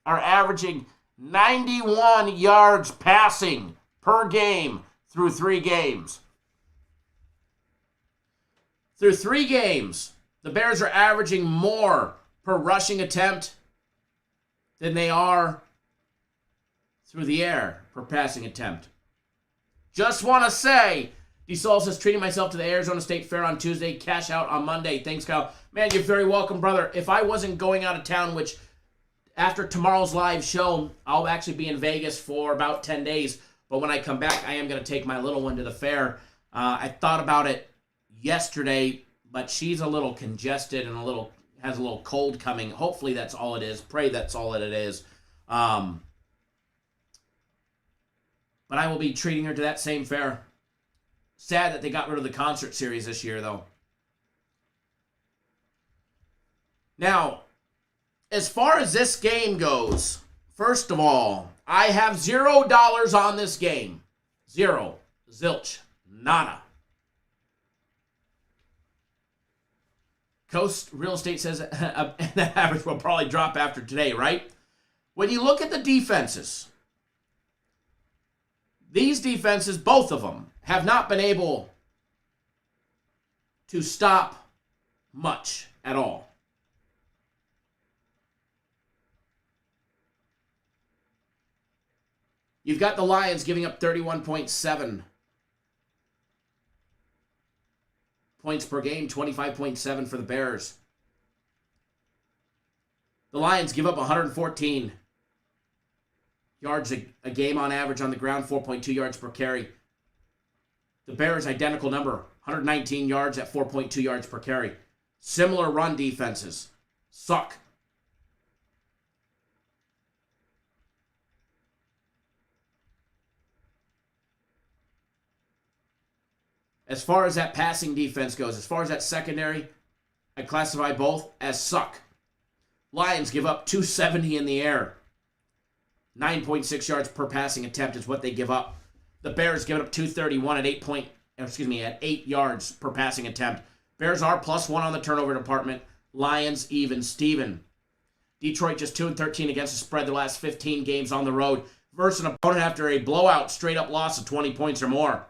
are averaging 91 yards passing per game through 3 games. Through 3 games, the Bears are averaging more per rushing attempt than they are through the air per passing attempt. Just want to say, DeSol says, treating myself to the Arizona State Fair on Tuesday, cash out on Monday. Thanks, Kyle. Man, you're very welcome, brother. If I wasn't going out of town, which after tomorrow's live show, I'll actually be in Vegas for about 10 days. But when I come back, I am going to take my little one to the fair. I thought about it yesterday, but she's a little congested and has a little cold coming. Hopefully that's all it is. Pray that's all that it is. But I will be treating her to that same fair. Sad that they got rid of the concert series this year, though. Now, as far as this game goes, first of all, I have $0 on this game. 0. Zilch. Nada. Coast Real Estate says the average will probably drop after today, right? When you look at the defenses, these defenses, both of them, have not been able to stop much at all. You've got the Lions giving up 31.7 points per game, 25.7 for the Bears. The Lions give up 114 yards a game on average on the ground, 4.2 yards per carry. The Bears, identical number, 119 yards at 4.2 yards per carry. Similar run defenses. Suck. As far as that passing defense goes, as far as that secondary, I classify both as suck. Lions give up 270 in the air. 9.6 yards per passing attempt is what they give up. The Bears give up 231 at 8 yards per passing attempt. Bears are +1 on the turnover department. Lions even Steven. Detroit just 2-13 against the spread the last 15 games on the road versus an opponent after a blowout straight up loss of 20 points or more.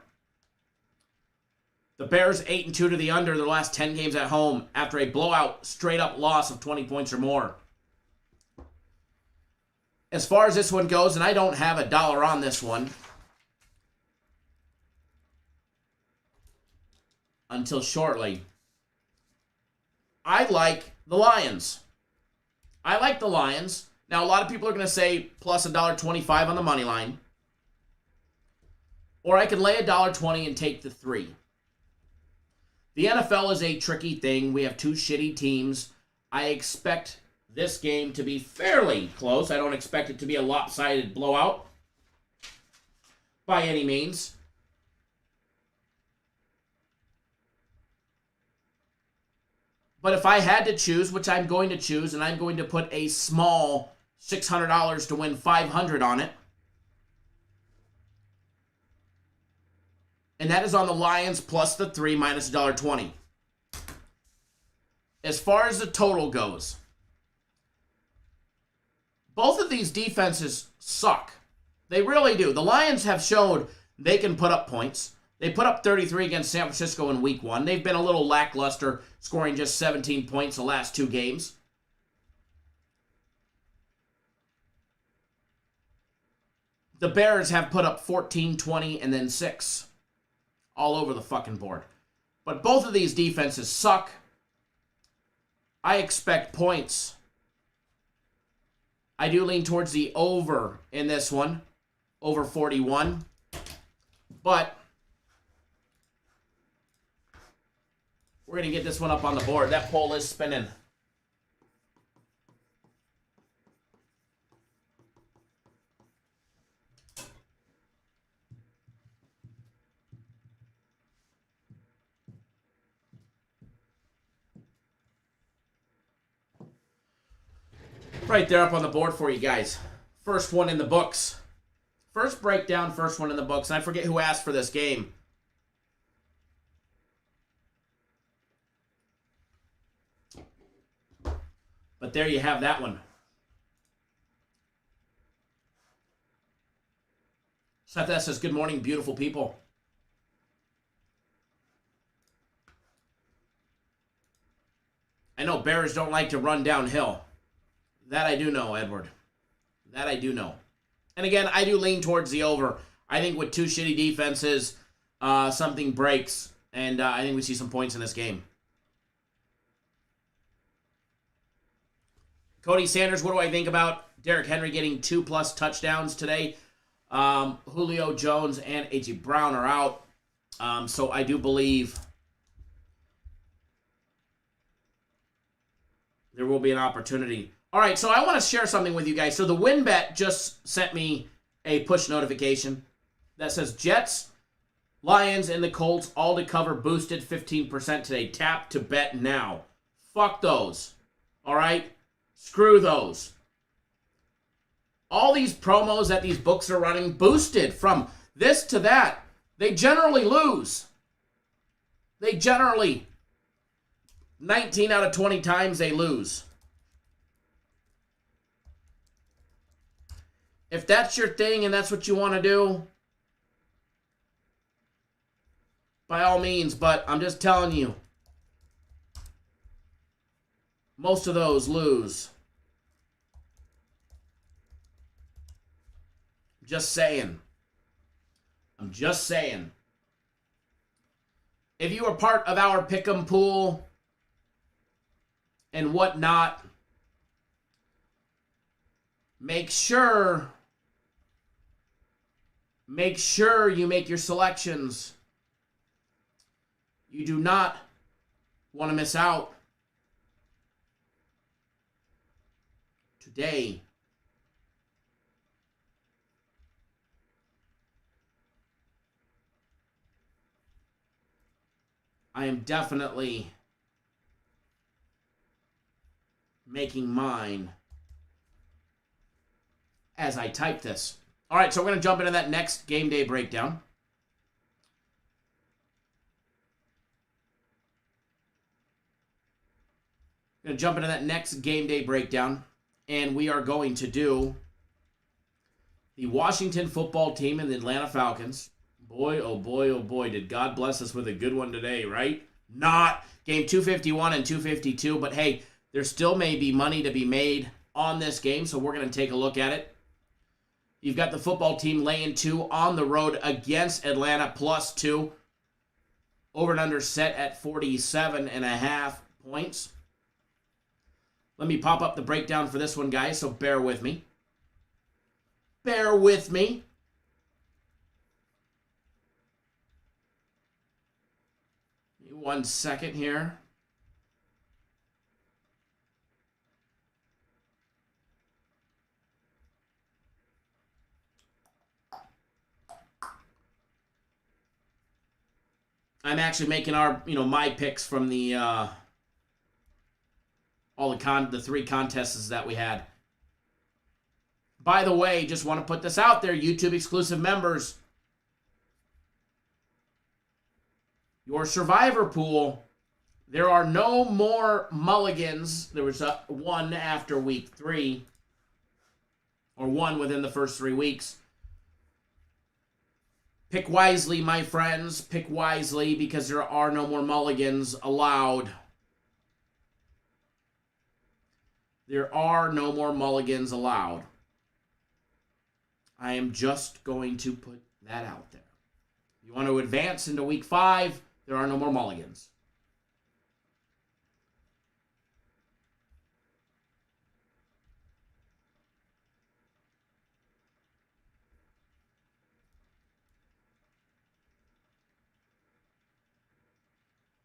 The Bears 8-2 to the under their last 10 games at home after a blowout straight up loss of 20 points or more. As far as this one goes, and I don't have $1 on this one until shortly, I like the Lions. I like the Lions. Now, a lot of people are going to say plus $1.25 on the money line. Or I can lay $1.20 and take the 3. The NFL is a tricky thing. We have 2 shitty teams. I expect this game to be fairly close. I don't expect it to be a lopsided blowout by any means. But if I had to choose, which I'm going to choose, and I'm going to put a small $600 to win $500 on it, and that is on the Lions plus the 3 minus $1.20. As far as the total goes, both of these defenses suck. They really do. The Lions have showed they can put up points. They put up 33 against San Francisco in week 1. They've been a little lackluster, scoring just 17 points the last 2 games. The Bears have put up 14, 20, and then 6. All over the fucking board. But both of these defenses suck. I expect points. I do lean towards the over in this one. Over 41. But we're going to get this one up on the board. That poll is spinning. Right there up on the board for you guys. First one in the books. First breakdown, first one in the books. And I forget who asked for this game. But there you have that one. Seth S says, good morning, beautiful people. I know Bears don't like to run downhill. That I do know, Edward. That I do know. And again, I do lean towards the over. I think with 2 shitty defenses, something breaks. And I think we see some points in this game. Cody Sanders, what do I think about Derrick Henry getting 2+ touchdowns today? Julio Jones and A.J. Brown are out. So I do believe there will be an opportunity. All right, so I want to share something with you guys. So the WinBet just sent me a push notification that says Jets, Lions, and the Colts all to cover boosted 15% today. Tap to bet now. Fuck those. All right? Screw those. All these promos that these books are running boosted from this to that. They generally lose. They generally, 19 out of 20 times they lose. If that's your thing and that's what you want to do, by all means, but I'm just telling you, most of those lose. Just saying. I'm just saying. If you are part of our pick'em pool and whatnot, make sure you make your selections. You do not want to miss out. Today, I am definitely making mine as I type this. All right, so we're going to jump into that next game day breakdown. Going to jump into that next game day breakdown, and we are going to do the Washington football team and the Atlanta Falcons. Boy, oh boy, oh boy, did God bless us with a good one today, right? Not game 251 and 252, but hey, there still may be money to be made on this game, so we're going to take a look at it. You've got the football team laying 2 on the road against Atlanta +2. Over and under set at 47.5 points. Let me pop up the breakdown for this one, guys, so bear with me. Bear with me. Give me 1 second here. I'm actually making our, my picks from the all the 3 contests that we had. By the way, just want to put this out there, YouTube exclusive members. Your survivor pool, there are no more mulligans. There was one after week 3, or one within the first 3 weeks. Pick wisely, my friends. Pick wisely, because there are no more mulligans allowed. There are no more mulligans allowed. I am just going to put that out there. You want to advance into week 5, there are no more mulligans.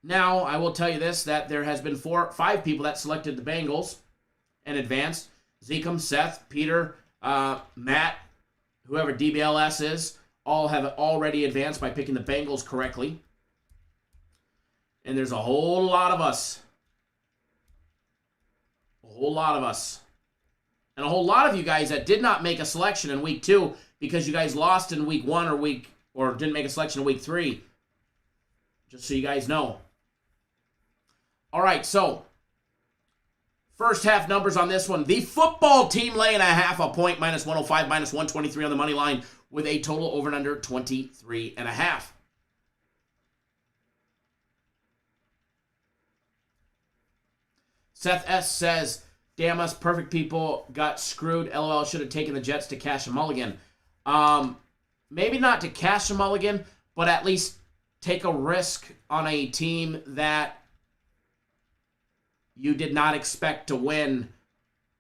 Now, I will tell you this, that there has been 5 people that selected the Bengals and advanced. Zekem, Seth, Peter, Matt, whoever DBLS is, all have already advanced by picking the Bengals correctly. And there's a whole lot of us. A whole lot of us. And a whole lot of you guys that did not make a selection in week 2 because you guys lost in week 1 or didn't make a selection in week 3. Just so you guys know. All right, so first half numbers on this one. The football team laying a point, minus 105, minus 123 on the money line with a total over and under 23.5. Seth S. says, damn us, perfect people got screwed. LOL, should have taken the Jets to cash a mulligan. Maybe not to cash a mulligan, but at least take a risk on a team that you did not expect to win,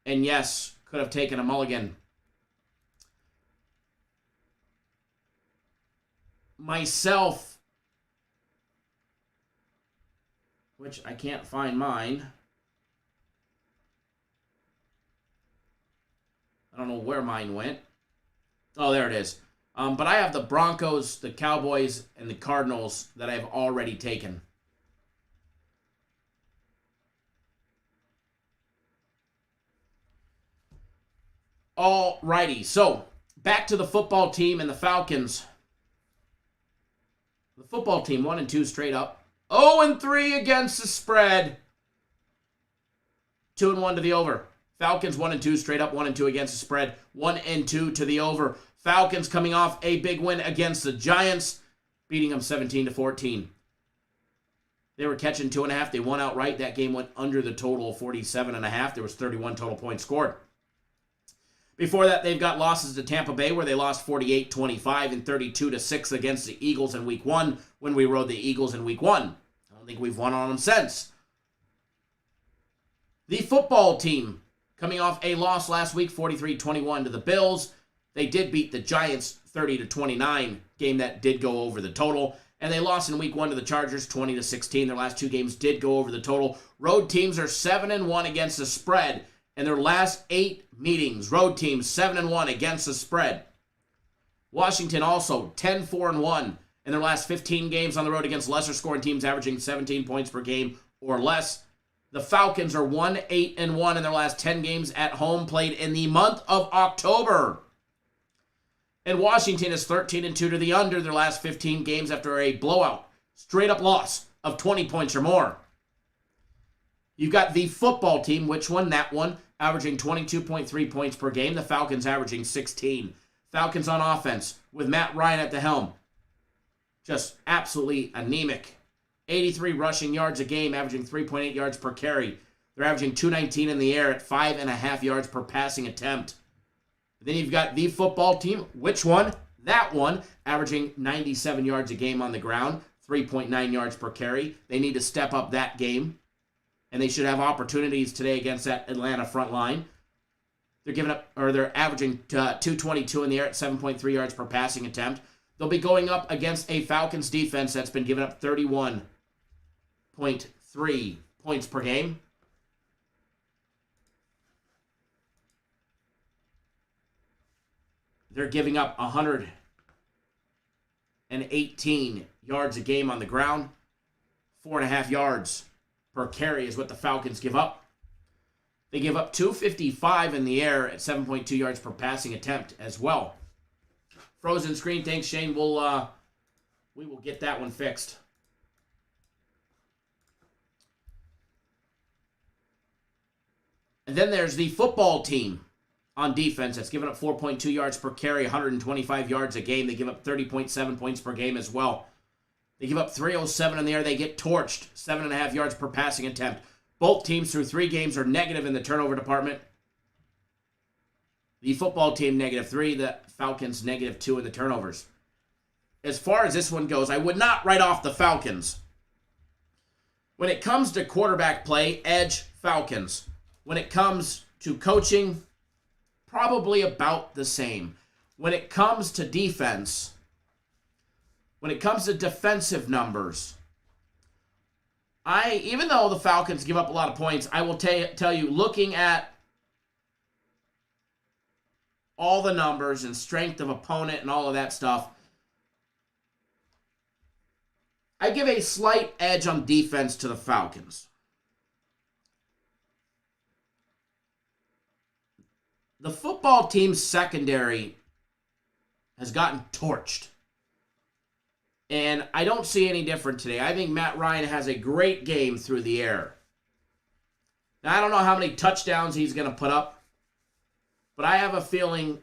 and yes, could have taken a mulligan. Myself, which I can't find mine. I don't know where mine went. Oh, there it is. But I have the Broncos, the Cowboys, and the Cardinals that I've already taken. Alrighty, so back to the football team and the Falcons. The football team 1-2 straight up. 0-3 against the spread. 2-1 to the over. Falcons 1-2 straight up, 1-2 against the spread. 1-2 to the over. Falcons coming off a big win against the Giants, beating them 17-14. They were catching 2.5. They won outright. That game went under the total of 47.5. There was 31 total points scored. Before that, they've got losses to Tampa Bay, where they lost 48-25 and 32-6 against the Eagles in week 1 when we rode the Eagles in week 1. I don't think we've won on them since. The football team coming off a loss last week, 43-21 to the Bills. They did beat the Giants 30-29, game that did go over the total. And they lost in week 1 to the Chargers 20-16. Their last 2 games did go over the total. Road teams are 7-1 against the spread. In their last 8 meetings, road teams 7-1 against the spread. Washington also 10-4-1 in their last 15 games on the road against lesser scoring teams, averaging 17 points per game or less. The Falcons are 1-8-1 in their last 10 games at home, played in the month of October. And Washington is 13-2 to the under their last 15 games after a blowout, straight up loss of 20 points or more. You've got the football team, which won that one, averaging 22.3 points per game. The Falcons averaging 16. Falcons on offense with Matt Ryan at the helm. Just absolutely anemic. 83 rushing yards a game, averaging 3.8 yards per carry. They're averaging 219 in the air at 5.5 yards per passing attempt. Then you've got the football team, which one? That one, averaging 97 yards a game on the ground, 3.9 yards per carry. They need to step up that game. And they should have opportunities today against that Atlanta front line. They're averaging 222 in the air at 7.3 yards per passing attempt. They'll be going up against a Falcons defense that's been giving up 31.3 points per game. They're giving up 118 yards a game on the ground. 4.5 yards per carry is what the Falcons give up. They give up 255 in the air at 7.2 yards per passing attempt as well. Frozen screen, thanks Shane. We will get that one fixed. And then there's the football team on defense that's given up 4.2 yards per carry, 125 yards a game. They give up 30.7 points per game as well. They give up 307 in the air. They get torched, 7.5 yards per passing attempt. Both teams through 3 games are negative in the turnover department. The football team -3, the Falcons -2 in the turnovers. As far as this one goes, I would not write off the Falcons. When it comes to quarterback play, edge Falcons. When it comes to coaching, probably about the same. When it comes to defense, when it comes to defensive numbers, even though the Falcons give up a lot of points, I will tell you, looking at all the numbers and strength of opponent and all of that stuff, I give a slight edge on defense to the Falcons. The football team's secondary has gotten torched. And I don't see any different today. I think Matt Ryan has a great game through the air. Now, I don't know how many touchdowns he's going to put up, but I have a feeling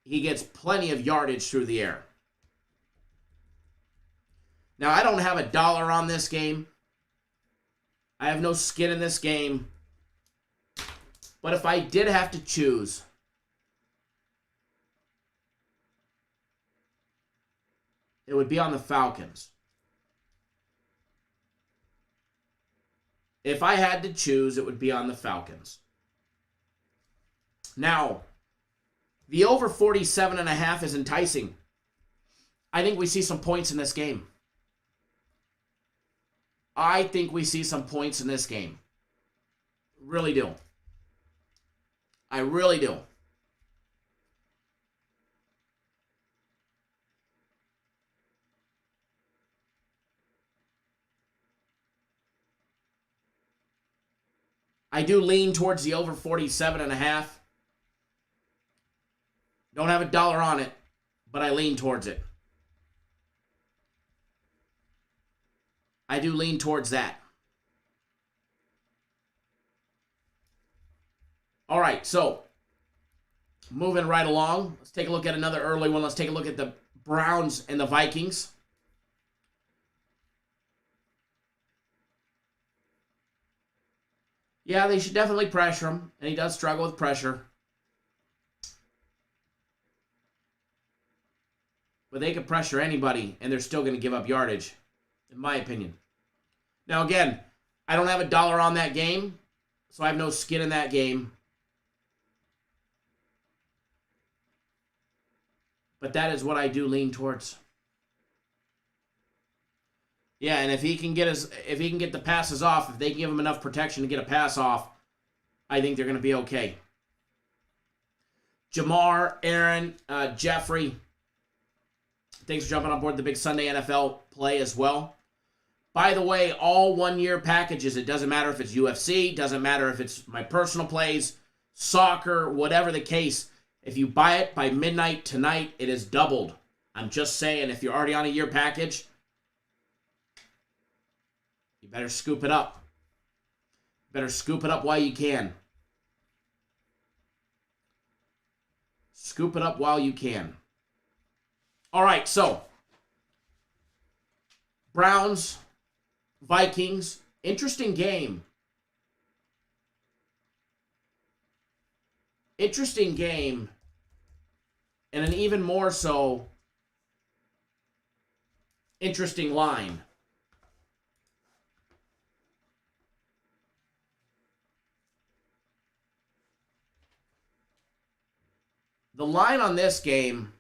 he gets plenty of yardage through the air. Now, I don't have $1 on this game. I have no skin in this game. But if I did have to choose, it would be on the Falcons. If I had to choose, it would be on the Falcons. Now, the over 47.5 is enticing. I think we see some points in this game. I think we see some points in this game. Really do. I really do. I do lean towards the over 47.5. Don't have $1 on it, but I lean towards it. I do lean towards that. All right, so moving right along. Let's take a look at another early one. Let's take a look at the Browns and the Vikings. Yeah, they should definitely pressure him, and he does struggle with pressure. But they could pressure anybody, and they're still going to give up yardage, in my opinion. Now, again, I don't have $1 on that game, so I have no skin in that game. But that is what I do lean towards. Yeah, and if he can get the passes off, if they can give him enough protection to get a pass off, I think they're going to be okay. Jamar, Aaron, Jeffrey, thanks for jumping on board the big Sunday NFL play as well. By the way, all one-year packages. It doesn't matter if it's UFC, doesn't matter if it's my personal plays, soccer, whatever the case. If you buy it by midnight tonight, it is doubled. I'm just saying, if you're already on a year package, you better scoop it up. Better scoop it up while you can. Scoop it up while you can. All right, so Browns, Vikings, interesting game. Interesting game, and an even more so interesting line. The line on this game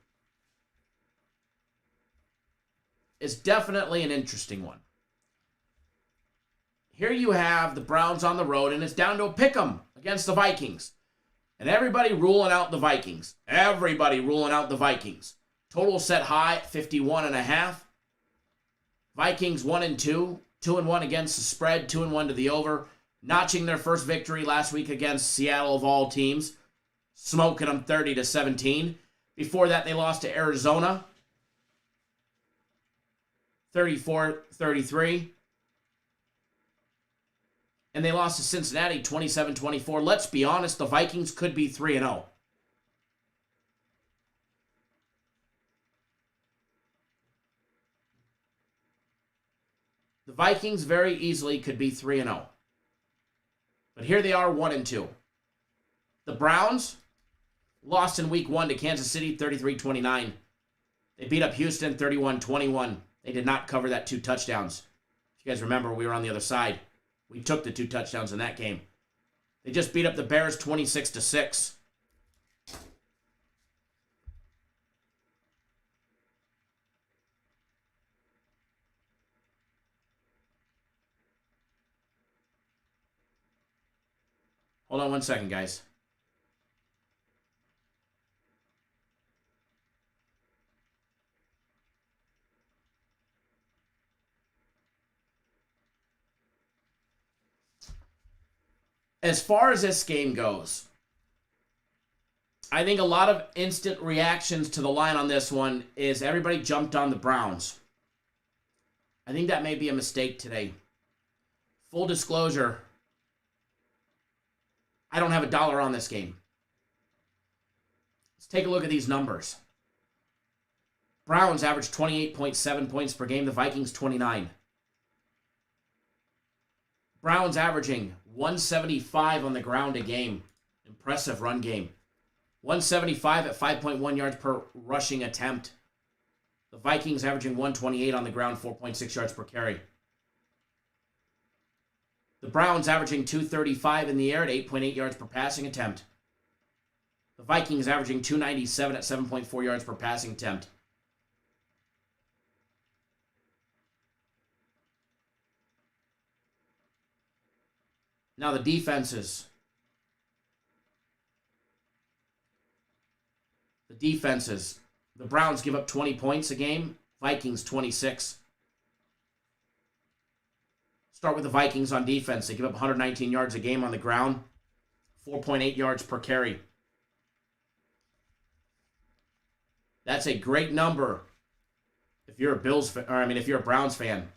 is definitely an interesting one. Here you have the Browns on the road, and it's down to a pick'em against the Vikings. And everybody ruling out the Vikings. Everybody ruling out the Vikings. Total set high at 51.5. Vikings 1-2. 2-1 against the spread. 2-1 to the over. notching their first victory last week against Seattle of all teams, smoking them 30-17. Before that, they lost to Arizona, 34-33. And they lost to Cincinnati, 27-24. Let's be honest, the Vikings could be 3-0. The Vikings very easily could be 3-0. But here they are, 1-2. The Browns lost in week 1 to Kansas City, 33-29. They beat up Houston, 31-21. They did not cover that 2 touchdowns. If you guys remember, we were on the other side. We took the 2 touchdowns in that game. They just beat up the Bears, 26-6. Hold on one second, guys. As far as this game goes, I think a lot of instant reactions to the line on this one is everybody jumped on the Browns. I think that may be a mistake today. Full disclosure, I don't have $1 on this game. Let's take a look at these numbers. Browns average 28.7 points per game. The Vikings, 29. Browns averaging 175 on the ground a game. Impressive run game. 175 at 5.1 yards per rushing attempt. The Vikings averaging 128 on the ground, 4.6 yards per carry. The Browns averaging 235 in the air at 8.8 yards per passing attempt. The Vikings averaging 297 at 7.4 yards per passing attempt. Now the defenses. The Browns give up 20 points a game. Vikings 26. Start with the Vikings on defense. They give up 119 yards a game on the ground. 4.8 yards per carry. That's a great number if you're if you're a Browns fan.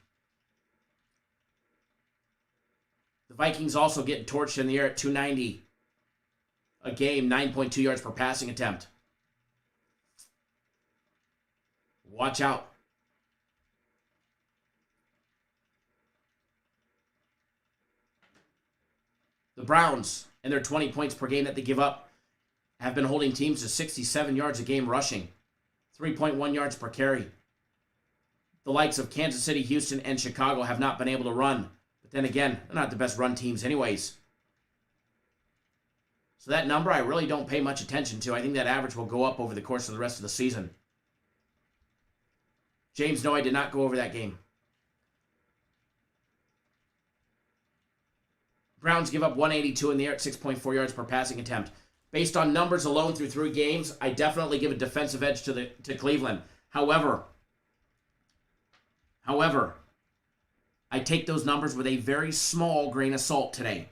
The Vikings also get torched in the air at 290 a game, 9.2 yards per passing attempt. Watch out. The Browns and their 20 points per game that they give up have been holding teams to 67 yards a game rushing, 3.1 yards per carry. The likes of Kansas City, Houston, and Chicago have not been able to run. But then again, they're not the best run teams anyways. So that number I really don't pay much attention to. I think that average will go up over the course of the rest of the season. James, no, I did not go over that game. Browns give up 182 in the air at 6.4 yards per passing attempt. Based on numbers alone through 3 games, I definitely give a defensive edge to Cleveland. However, I take those numbers with a very small grain of salt today.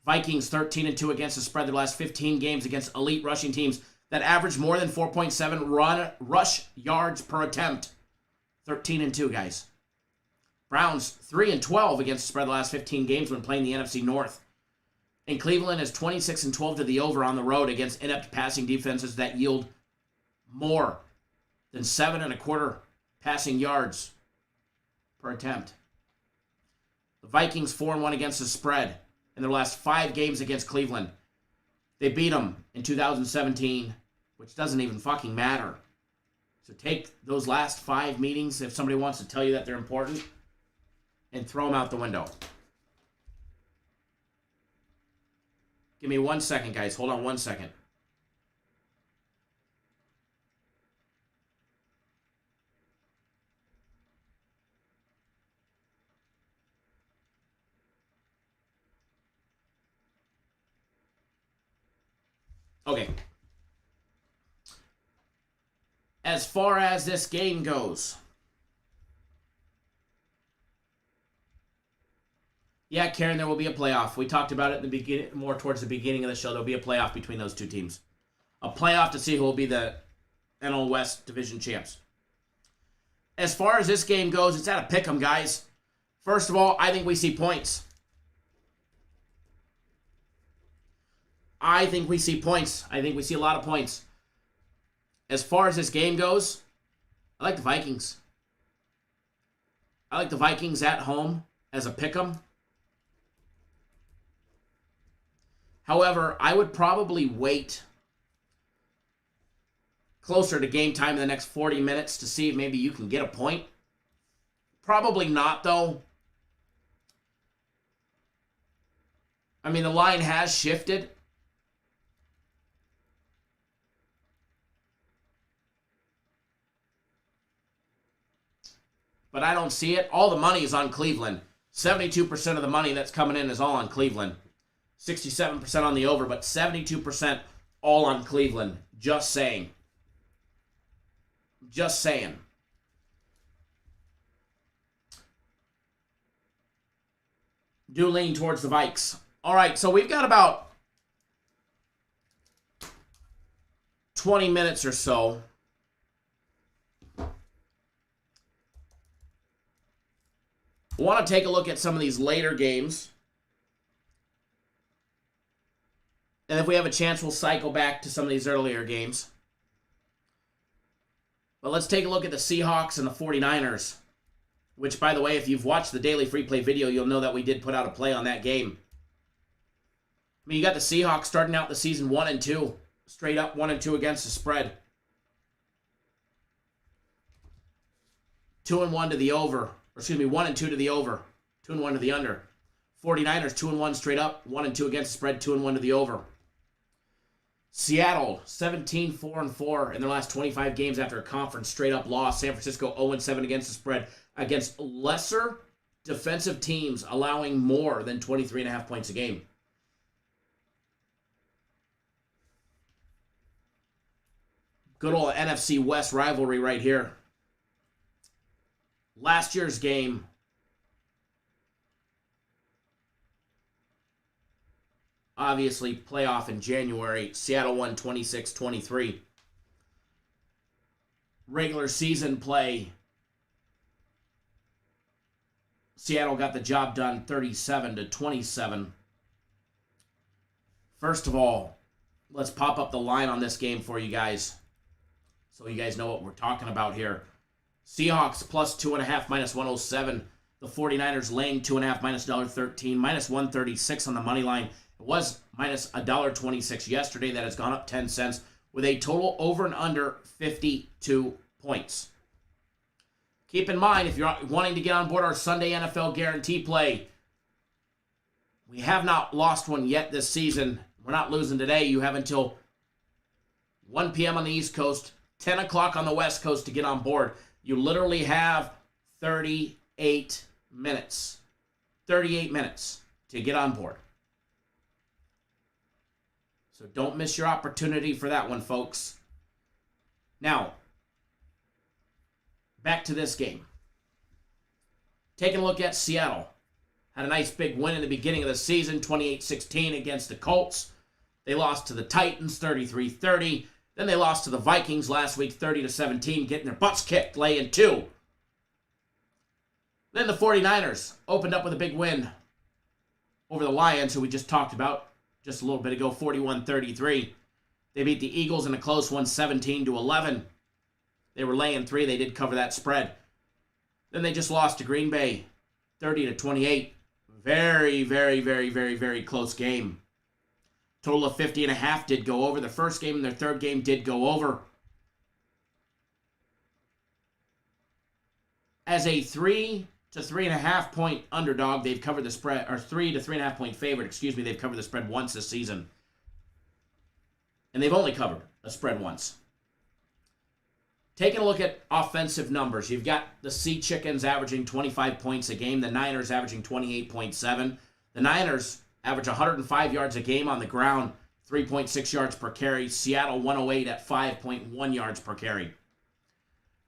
Vikings 13-2 against the spread their last 15 games against elite rushing teams that average more than 4.7 rush yards per attempt. 13-2, guys. Browns 3-12 against the spread the last 15 games when playing the NFC North. And Cleveland is 26-12 to the over on the road against inept passing defenses that yield more than 7.25 passing yards per attempt. The Vikings 4-1 against the spread in their last 5 games against Cleveland. They beat them in 2017, which doesn't even fucking matter. So take those last 5 meetings, if somebody wants to tell you that they're important, and throw them out the window. Give me 1 second, guys. Hold on 1 second. Okay. As far as this game goes, Yeah, Karen, there will be a playoff. We talked about it in the beginning, more towards the beginning of the show. There'll be a playoff between those two teams. A playoff to see who will be the NL West Division champs. As far as this game goes, it's at a pick 'em, guys. First of all, I think we see points. I think we see points. I think we see a lot of points. As far as this game goes, I like the Vikings. I like the Vikings at home as a pick 'em. However, I would probably wait closer to game time in the next 40 minutes to see if maybe you can get a point. Probably not, though. I mean, the line has shifted. But I don't see it. All the money is on Cleveland. 72% of the money that's coming in is all on Cleveland. 67% on the over, but 72% all on Cleveland. Just saying. Just saying. Do lean towards the Vikes. All right, so we've got about 20 minutes or so. I want to take a look at some of these later games. And if we have a chance, we'll cycle back to some of these earlier games. But let's take a look at the Seahawks and the 49ers. Which, by the way, if you've watched the daily free play video, you'll know that we did put out a play on that game. I mean, you got the Seahawks starting out the season 1-2. Straight up 1-2 against the spread. 2-1 to the over. Or excuse me, 1-2 to the over. 2-1 to the under. 49ers 2-1 straight up. 1-2 against the spread. 2-1 to the over. Seattle 17-4-4 in their last 25 games after a conference straight up loss. San Francisco 0-7 against the spread against lesser defensive teams, allowing more than 23.5 points a game. Good old NFC West rivalry right here. Last year's game, obviously playoff in January, Seattle won 26-23. Regular season play, Seattle got the job done 37-27. First of all, let's pop up the line on this game for you guys so you guys know what we're talking about here. Seahawks plus 2.5 minus 107. The 49ers laying 2.5 minus $1.13, minus 136 on the money line. It was minus $1.26 yesterday. That has gone up 10 cents with a total over and under 52 points. Keep in mind, if you're wanting to get on board our Sunday NFL guarantee play, we have not lost one yet this season. We're not losing today. You have until 1 p.m. on the East Coast, 10 o'clock on the West Coast to get on board. You literally have 38 minutes. 38 minutes to get on board. So don't miss your opportunity for that one, folks. Now, back to this game. Taking a look at Seattle. Had a nice big win in the beginning of the season, 28-16 against the Colts. They lost to the Titans, 33-30. Then they lost to the Vikings last week, 30-17, getting their butts kicked, laying 2. Then the 49ers opened up with a big win over the Lions, who we just talked about just a little bit ago, 41-33. They beat the Eagles in a close one, 17-11. They were laying 3. They did cover that spread. Then they just lost to Green Bay, 30-28. Very, very, very, very, very close game. Total of 50.5 did go over. Their first game and their third game did go over. As a 3 to 3.5 point underdog, they've covered the spread, or 3 to 3.5 point favorite, they've covered the spread once this season. And they've only covered a spread once. Taking a look at offensive numbers, you've got the Sea Chickens averaging 25 points a game, the Niners averaging 28.7. The Niners average 105 yards a game on the ground, 3.6 yards per carry. Seattle 108 at 5.1 yards per carry.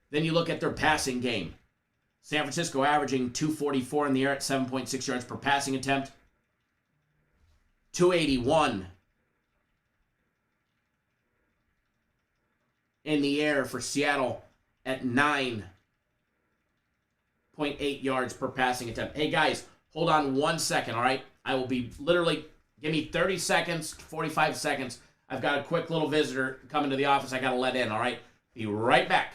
Then you look at their passing game. San Francisco averaging 244 in the air at 7.6 yards per passing attempt. 281 in the air for Seattle at 9.8 yards per passing attempt. Hey, guys, hold on 1 second, all right? I will be literally, give me 30 seconds, 45 seconds. I've got a quick little visitor coming to the office I got to let in, all right? Be right back.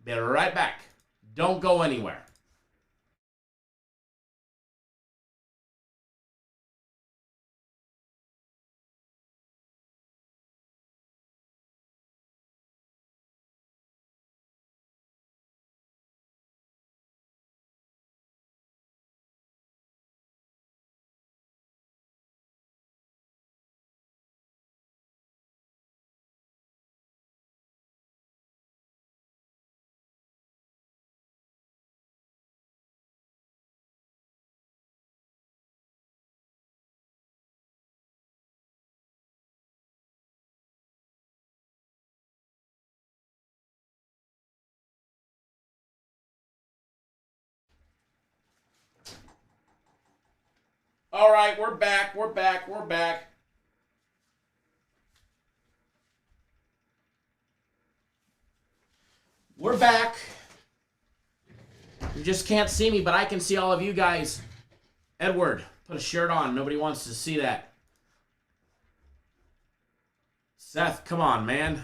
Be right back. Don't go anywhere. All right, we're back. We're back. We're back. We're back. You just can't see me, but I can see all of you guys. Edward, put a shirt on. Nobody wants to see that. Seth, come on, man.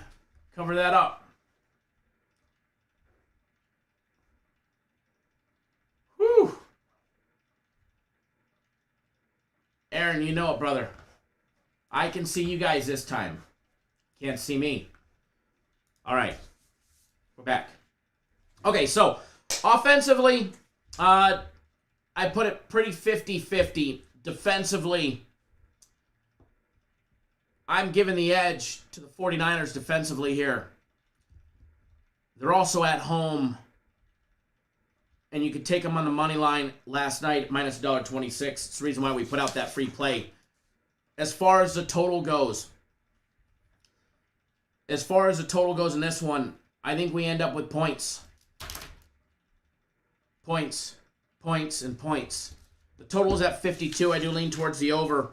Cover that up. Whew. Aaron, you know it, brother. I can see you guys this time. Can't see me. All right. We're back. Okay, so offensively, I put it pretty 50-50. Defensively, I'm giving the edge to the 49ers defensively here. They're also at home, and you could take them on the money line last night, minus $1.26. It's the reason why we put out that free play. As far as the total goes in this one, I think we end up with points. Points, and points. The total is at 52. I do lean towards the over.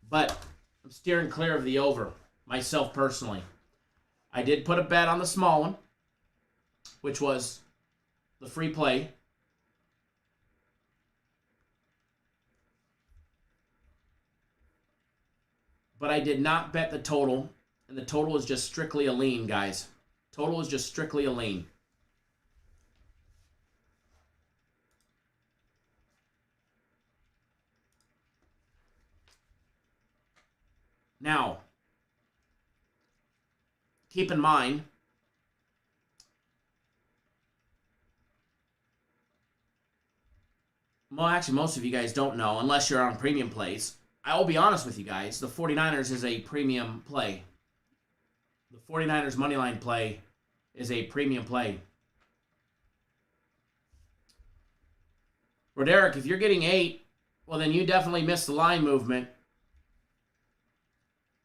But I'm steering clear of the over, myself personally. I did put a bet on the small one, which was the free play. But I did not bet the total, and the total is just strictly a lean, guys. Total is just strictly a lean. Now, keep in mind, well, actually, most of you guys don't know, unless you're on premium plays. I will be honest with you guys, the 49ers is a premium play. The 49ers moneyline play is a premium play. Roderick, if you're getting 8, well, then you definitely missed the line movement.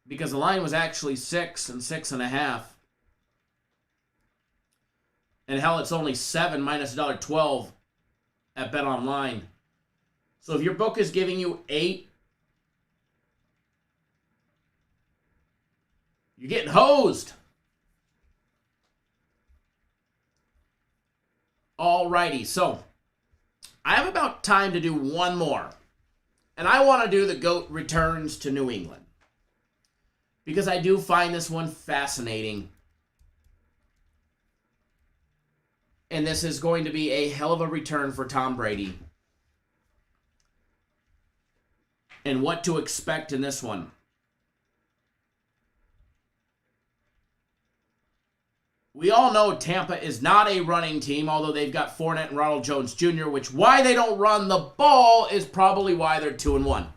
Because the line was actually 6 and 6.5. And hell, it's only 7 minus $1.12 at BetOnline. So if your book is giving you 8, you're getting hosed. Alrighty, so I have about time to do one more. And I want to do the GOAT returns to New England. Because I do find this one fascinating. And this is going to be a hell of a return for Tom Brady. And what to expect in this one. We all know Tampa is not a running team, although they've got Fournette and Ronald Jones Jr., which why they don't run the ball is probably why they're 2-1.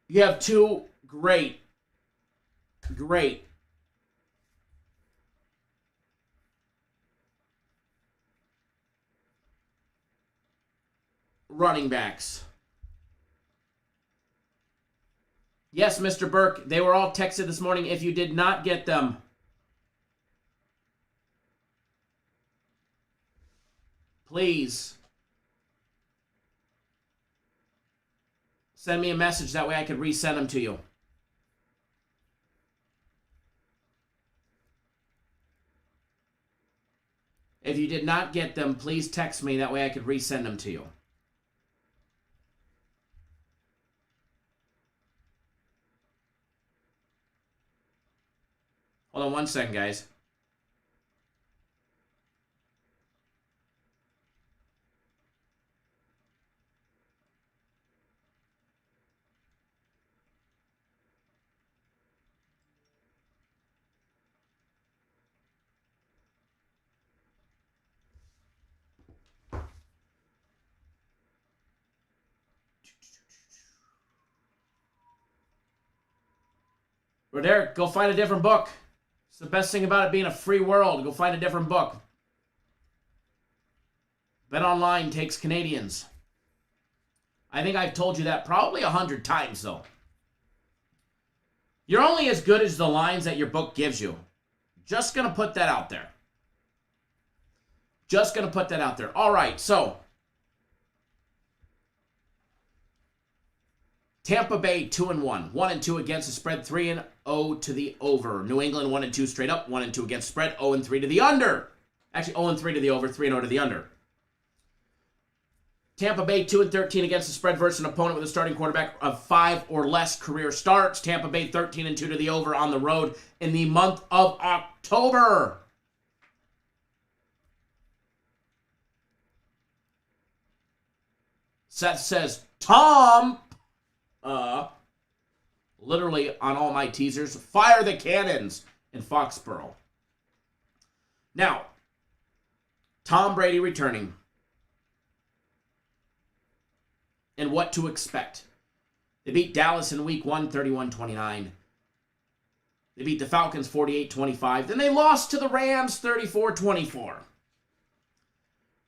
You have two great running backs. Yes, Mr. Burke, they were all texted this morning. If you did not get them, please send me a message. That way I could resend them to you. If you did not get them, please text me. That way I could resend them to you. Hold on one second, guys. Derek, go find a different book. It's the best thing about it being a free world. Go find a different book. BetOnline takes Canadians. I think I've told you that probably 100 times, though. You're only as good as the lines that your book gives you. Just going to put that out there. Just going to put that out there. All right, so Tampa Bay 2-1, 1-2 against the spread, 3-0 to the over. New England 1-2 straight up, 1-2 against spread, 0-3 to the under. Actually, 0-3 to the over, 3-0 to the under. Tampa Bay 2-13 against the spread versus an opponent with a starting quarterback of 5 or less career starts. Tampa Bay 13-2 to the over on the road in the month of October. Seth says, Tom, literally on all my teasers, fire the cannons in Foxborough. Now, Tom Brady returning. And what to expect. They beat Dallas in week 1, 31-29. They beat the Falcons 48-25. Then they lost to the Rams 34-24.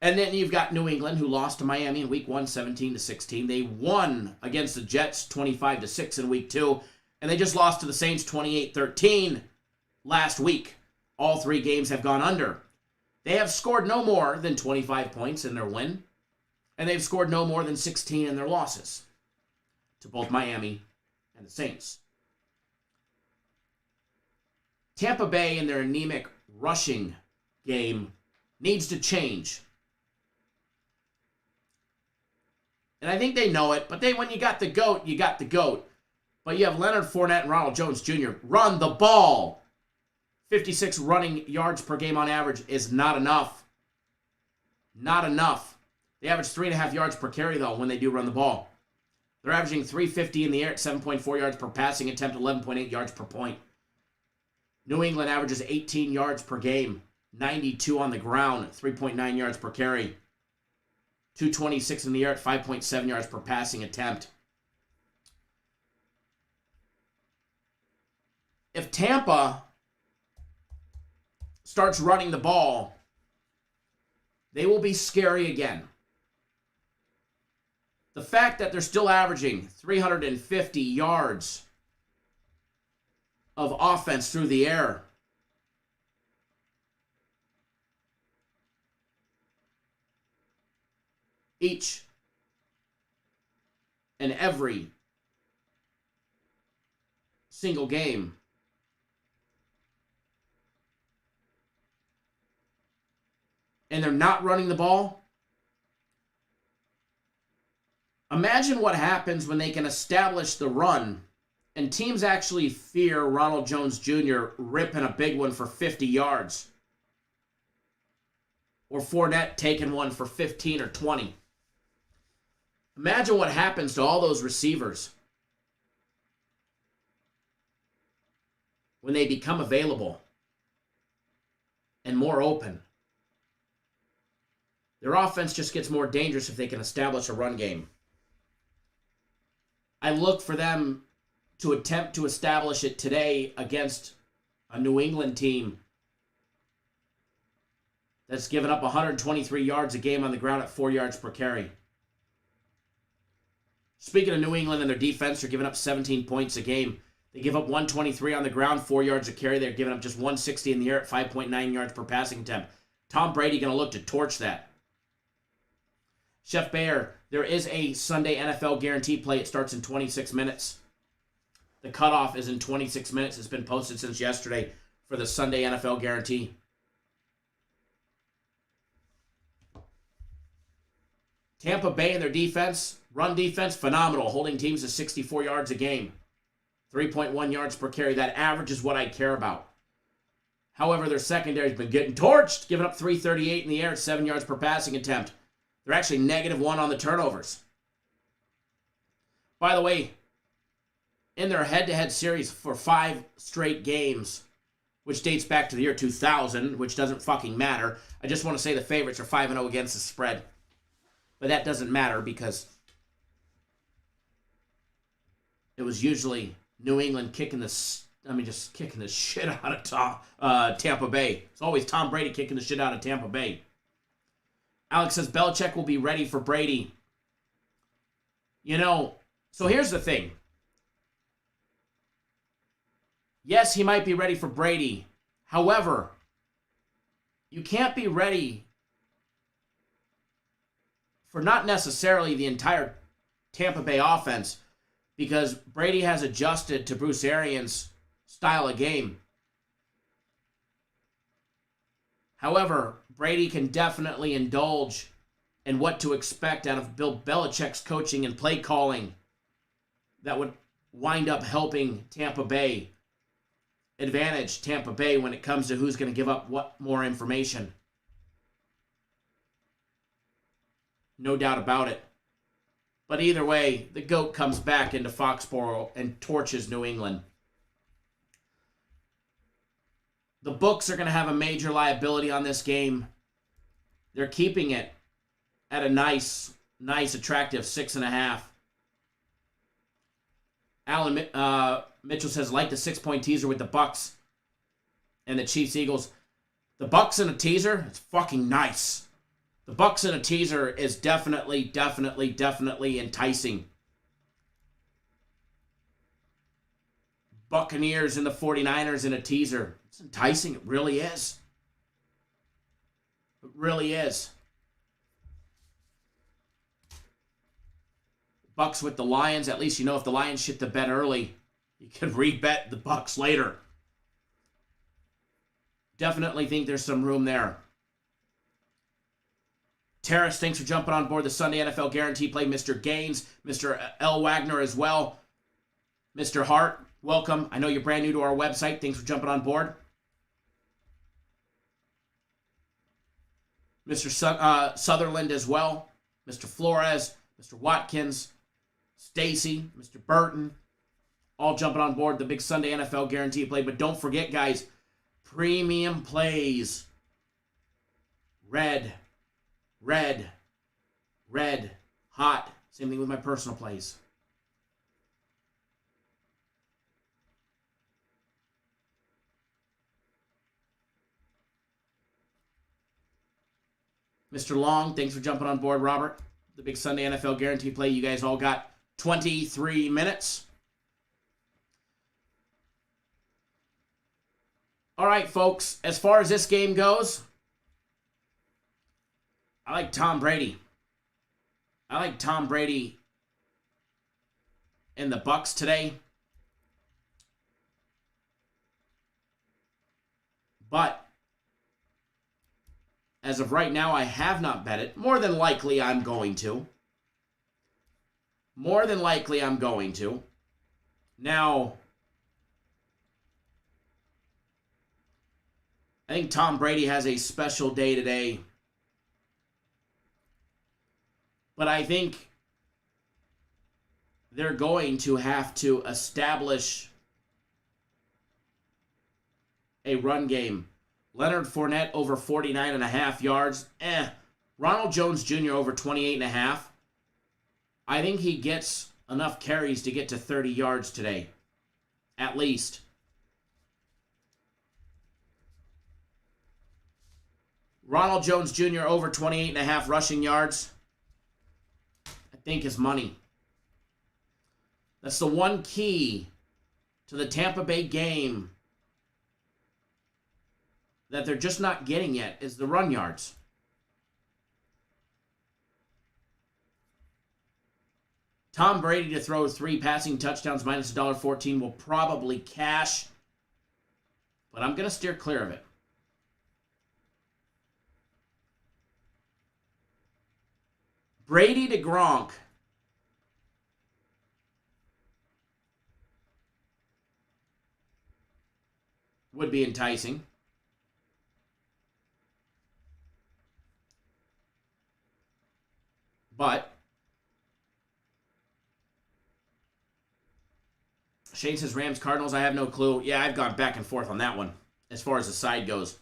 And then you've got New England, who lost to Miami in week 1, 17-16. They won against the Jets 25-6 in week 2. And they just lost to the Saints 28-13 last week. All 3 games have gone under. They have scored no more than 25 points in their win. And they've scored no more than 16 in their losses to both Miami and the Saints. Tampa Bay in their anemic rushing game needs to change. And I think they know it, but when you got the GOAT, you got the GOAT. But you have Leonard Fournette and Ronald Jones Jr. Run the ball. 56 running yards per game on average is not enough. Not enough. They average 3.5 yards per carry, though, when they do run the ball. They're averaging 350 in the air at 7.4 yards per passing attempt, 11.8 yards per point. New England averages 18 yards per game, 92 on the ground, 3.9 yards per carry. 226 in the air at 5.7 yards per passing attempt. If Tampa starts running the ball, they will be scary again. The fact that they're still averaging 350 yards of offense through the air each and every single game and they're not running the ball. Imagine what happens when they can establish the run and teams actually fear Ronald Jones Jr. ripping a big one for 50 yards. Or Fournette taking one for 15 or 20. Imagine what happens to all those receivers when they become available and more open. Their offense just gets more dangerous if they can establish a run game. I look for them to attempt to establish it today against a New England team that's given up 123 yards a game on the ground at 4 yards per carry. Speaking of New England and their defense, they're giving up 17 points a game. They give up 123 on the ground, 4 yards a carry. They're giving up just 160 in the air at 5.9 yards per passing attempt. Tom Brady going to look to torch that. Chef Bayer, there is a Sunday NFL guarantee play. It starts in 26 minutes. The cutoff is in 26 minutes. It's been posted since yesterday for the Sunday NFL guarantee. Tampa Bay and their defense, run defense, phenomenal, holding teams to 64 yards a game. 3.1 yards per carry. That average is what I care about. However, their secondary's been getting torched, giving up 338 in the air at 7 yards per passing attempt. They're actually -1 on the turnovers. By the way, in their head-to-head series for 5 straight games, which dates back to the year 2000, which doesn't fucking matter. I just want to say the favorites are 5-0 against the spread. But that doesn't matter because it was usually New England kicking the shit out of Tampa Bay. It's always Tom Brady kicking the shit out of Tampa Bay. Alex says Belichick will be ready for Brady. So here's the thing. Yes, he might be ready for Brady. However, you can't be ready for not necessarily the entire Tampa Bay offense because Brady has adjusted to Bruce Arians' style of game. However, Brady can definitely indulge in what to expect out of Bill Belichick's coaching and play calling that would wind up helping Tampa Bay, advantage Tampa Bay when it comes to who's going to give up what more information. No doubt about it. But either way, the GOAT comes back into Foxborough and torches New England. The books are going to have a major liability on this game. They're keeping it at a nice, attractive 6.5. Alan Mitchell says, like the 6-point teaser with the Bucks and the Chiefs-Eagles. The Bucks and a teaser, it's fucking nice. The Bucks in a teaser is definitely enticing. Buccaneers and the 49ers in a teaser. It's enticing. It really is. It really is. Bucks with the Lions. At least you know if the Lions shit the bet early, you can rebet the Bucks later. Definitely think there's some room there. Terrace, thanks for jumping on board the Sunday NFL Guarantee Play. Mr. Gaines, Mr. L. Wagner as well. Mr. Hart, welcome. I know you're brand new to our website. Thanks for jumping on board. Mr. Sutherland as well. Mr. Flores, Mr. Watkins, Stacy, Mr. Burton, all jumping on board the big Sunday NFL Guarantee Play. But don't forget, guys, premium plays. Red, hot. Same thing with my personal plays. Mr. Long, thanks for jumping on board, Robert. The big Sunday NFL Guarantee Play. You guys all got 23 minutes. All right, folks. As far as this game goes, I like Tom Brady. I like Tom Brady in the Bucks today. But as of right now, I have not bet it. More than likely, I'm going to. Now, I think Tom Brady has a special day today. But I think they're going to have to establish a run game. Leonard Fournette over 49.5 yards. Ronald Jones Jr. over 28.5. I think he gets enough carries to get to 30 yards today. At least. Ronald Jones Jr. over 28.5 rushing yards. I think is money. That's the one key to the Tampa Bay game that they're just not getting yet is the run yards. Tom Brady to throw 3 passing touchdowns minus $1.14 will probably cash, but I'm going to steer clear of it. Brady to Gronk. Would be enticing. But Shane says Rams Cardinals. I have no clue. Yeah, I've gone back and forth on that one as far as the side goes.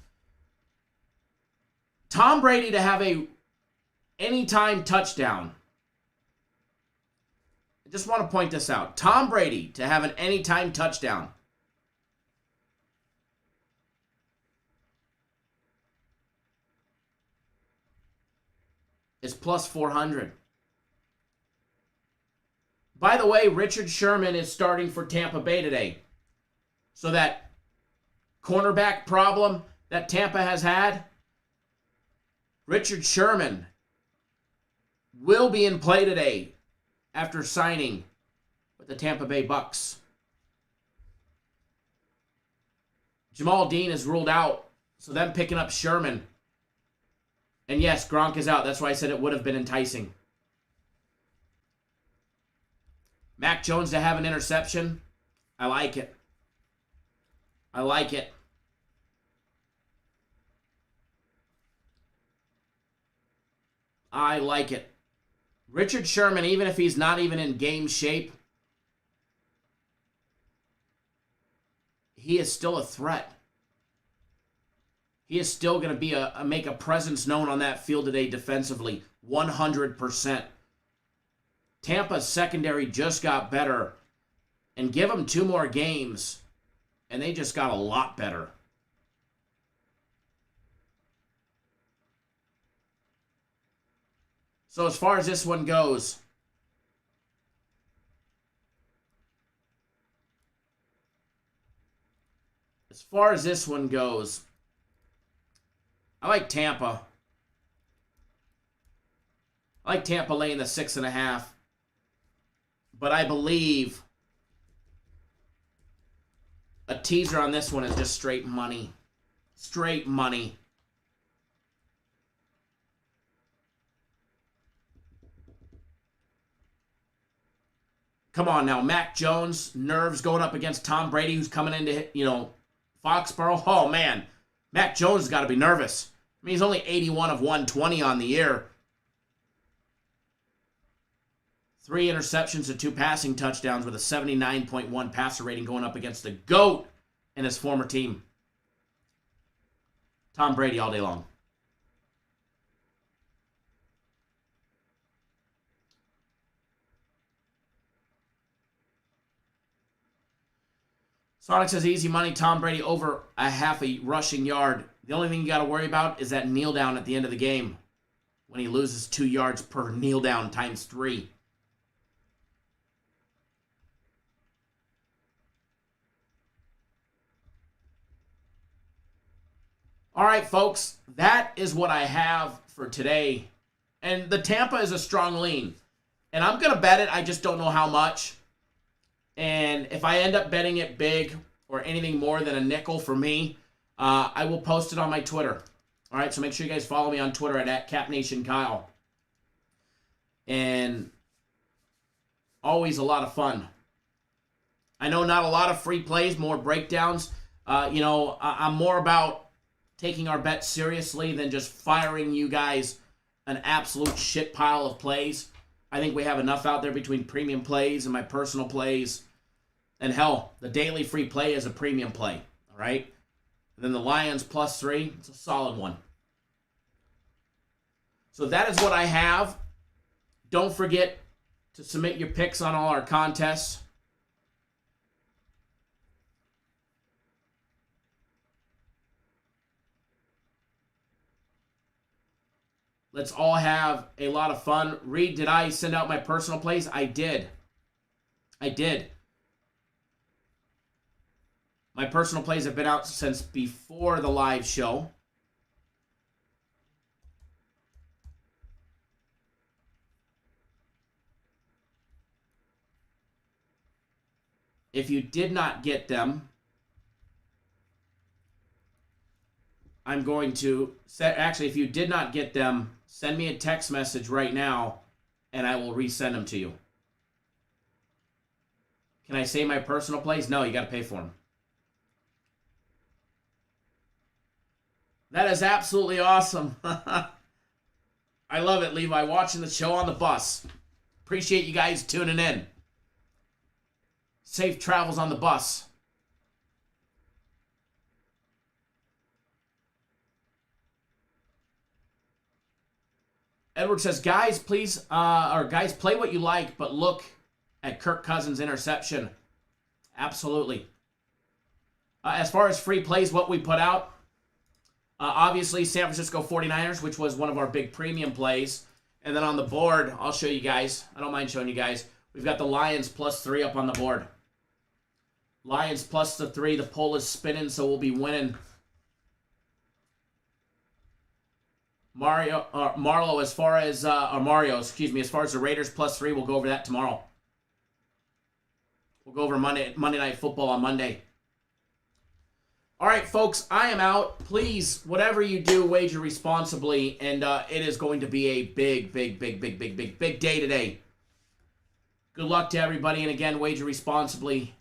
Tom Brady to have a anytime touchdown. I just want to point this out. Tom Brady to have an anytime touchdown. Is plus 400. By the way, Richard Sherman is starting for Tampa Bay today. So that cornerback problem that Tampa has had, Richard Sherman will be in play today after signing with the Tampa Bay Bucks. Jamal Dean is ruled out, so them picking up Sherman. And yes, Gronk is out. That's why I said it would have been enticing. Mac Jones to have an interception. I like it. I like it. I like it. Richard Sherman, even if he's not even in game shape, he is still a threat. He is still going to be make a presence known on that field today defensively. 100%. Tampa's secondary just got better. And give them 2 more games, and they just got a lot better. So as far as this one goes, I like Tampa. I like Tampa laying the 6.5. But I believe a teaser on this one is just straight money. Straight money. Come on now. Mac Jones, nerves going up against Tom Brady, who's coming into, Foxborough. Oh, man. Mac Jones has got to be nervous. I mean, he's only 81 of 120 on the year. 3 interceptions and 2 passing touchdowns with a 79.1 passer rating going up against the GOAT and his former team. Tom Brady all day long. Sonic says easy money, Tom Brady over a half a rushing yard. The only thing you got to worry about is that kneel down at the end of the game when he loses 2 yards per kneel down times 3. All right, folks, that is what I have for today. And the Tampa is a strong lean. And I'm going to bet it. I just don't know how much. And if I end up betting it big or anything more than a nickel for me, I will post it on my Twitter. All right, so make sure you guys follow me on Twitter at CapNationKyle. And always a lot of fun. I know not a lot of free plays, more breakdowns. I'm more about taking our bets seriously than just firing you guys an absolute shit pile of plays. I think we have enough out there between premium plays and my personal plays. And hell, the daily free play is a premium play. All right? And then the Lions +3, it's a solid one. So that is what I have. Don't forget to submit your picks on all our contests. Let's all have a lot of fun. Reed, did I send out my personal plays? I did. My personal plays have been out since before the live show. if you did not get them, I'm going to actually, if you did not get them, send me a text message right now and I will resend them to you. Can I say my personal plays? No, you got to pay for them. That is absolutely awesome. I love it, Levi, watching the show on the bus. Appreciate you guys tuning in. Safe travels on the bus. Edward says, guys, please, guys, play what you like, but look at Kirk Cousins' interception. Absolutely. As far as free plays, what we put out, obviously San Francisco 49ers, which was one of our big premium plays. And then on the board, I'll show you guys. I don't mind showing you guys. We've got the Lions +3 up on the board. Lions +3. The poll is spinning, so we'll be winning. Marlo, as far as Mario, excuse me, as far as the Raiders +3, we'll go over that tomorrow. We'll go over Monday Night Football on Monday. All right, folks, I am out. Please, whatever you do, wager responsibly, and it is going to be a big day today. Good luck to everybody, and again, wager responsibly.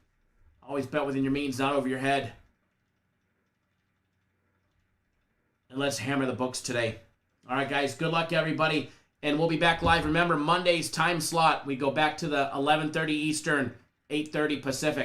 Always bet within your means, not over your head. And let's hammer the books today. All right, guys, good luck to everybody, and we'll be back live. Remember, Monday's time slot, we go back to the 11:30 Eastern, 8:30 Pacific.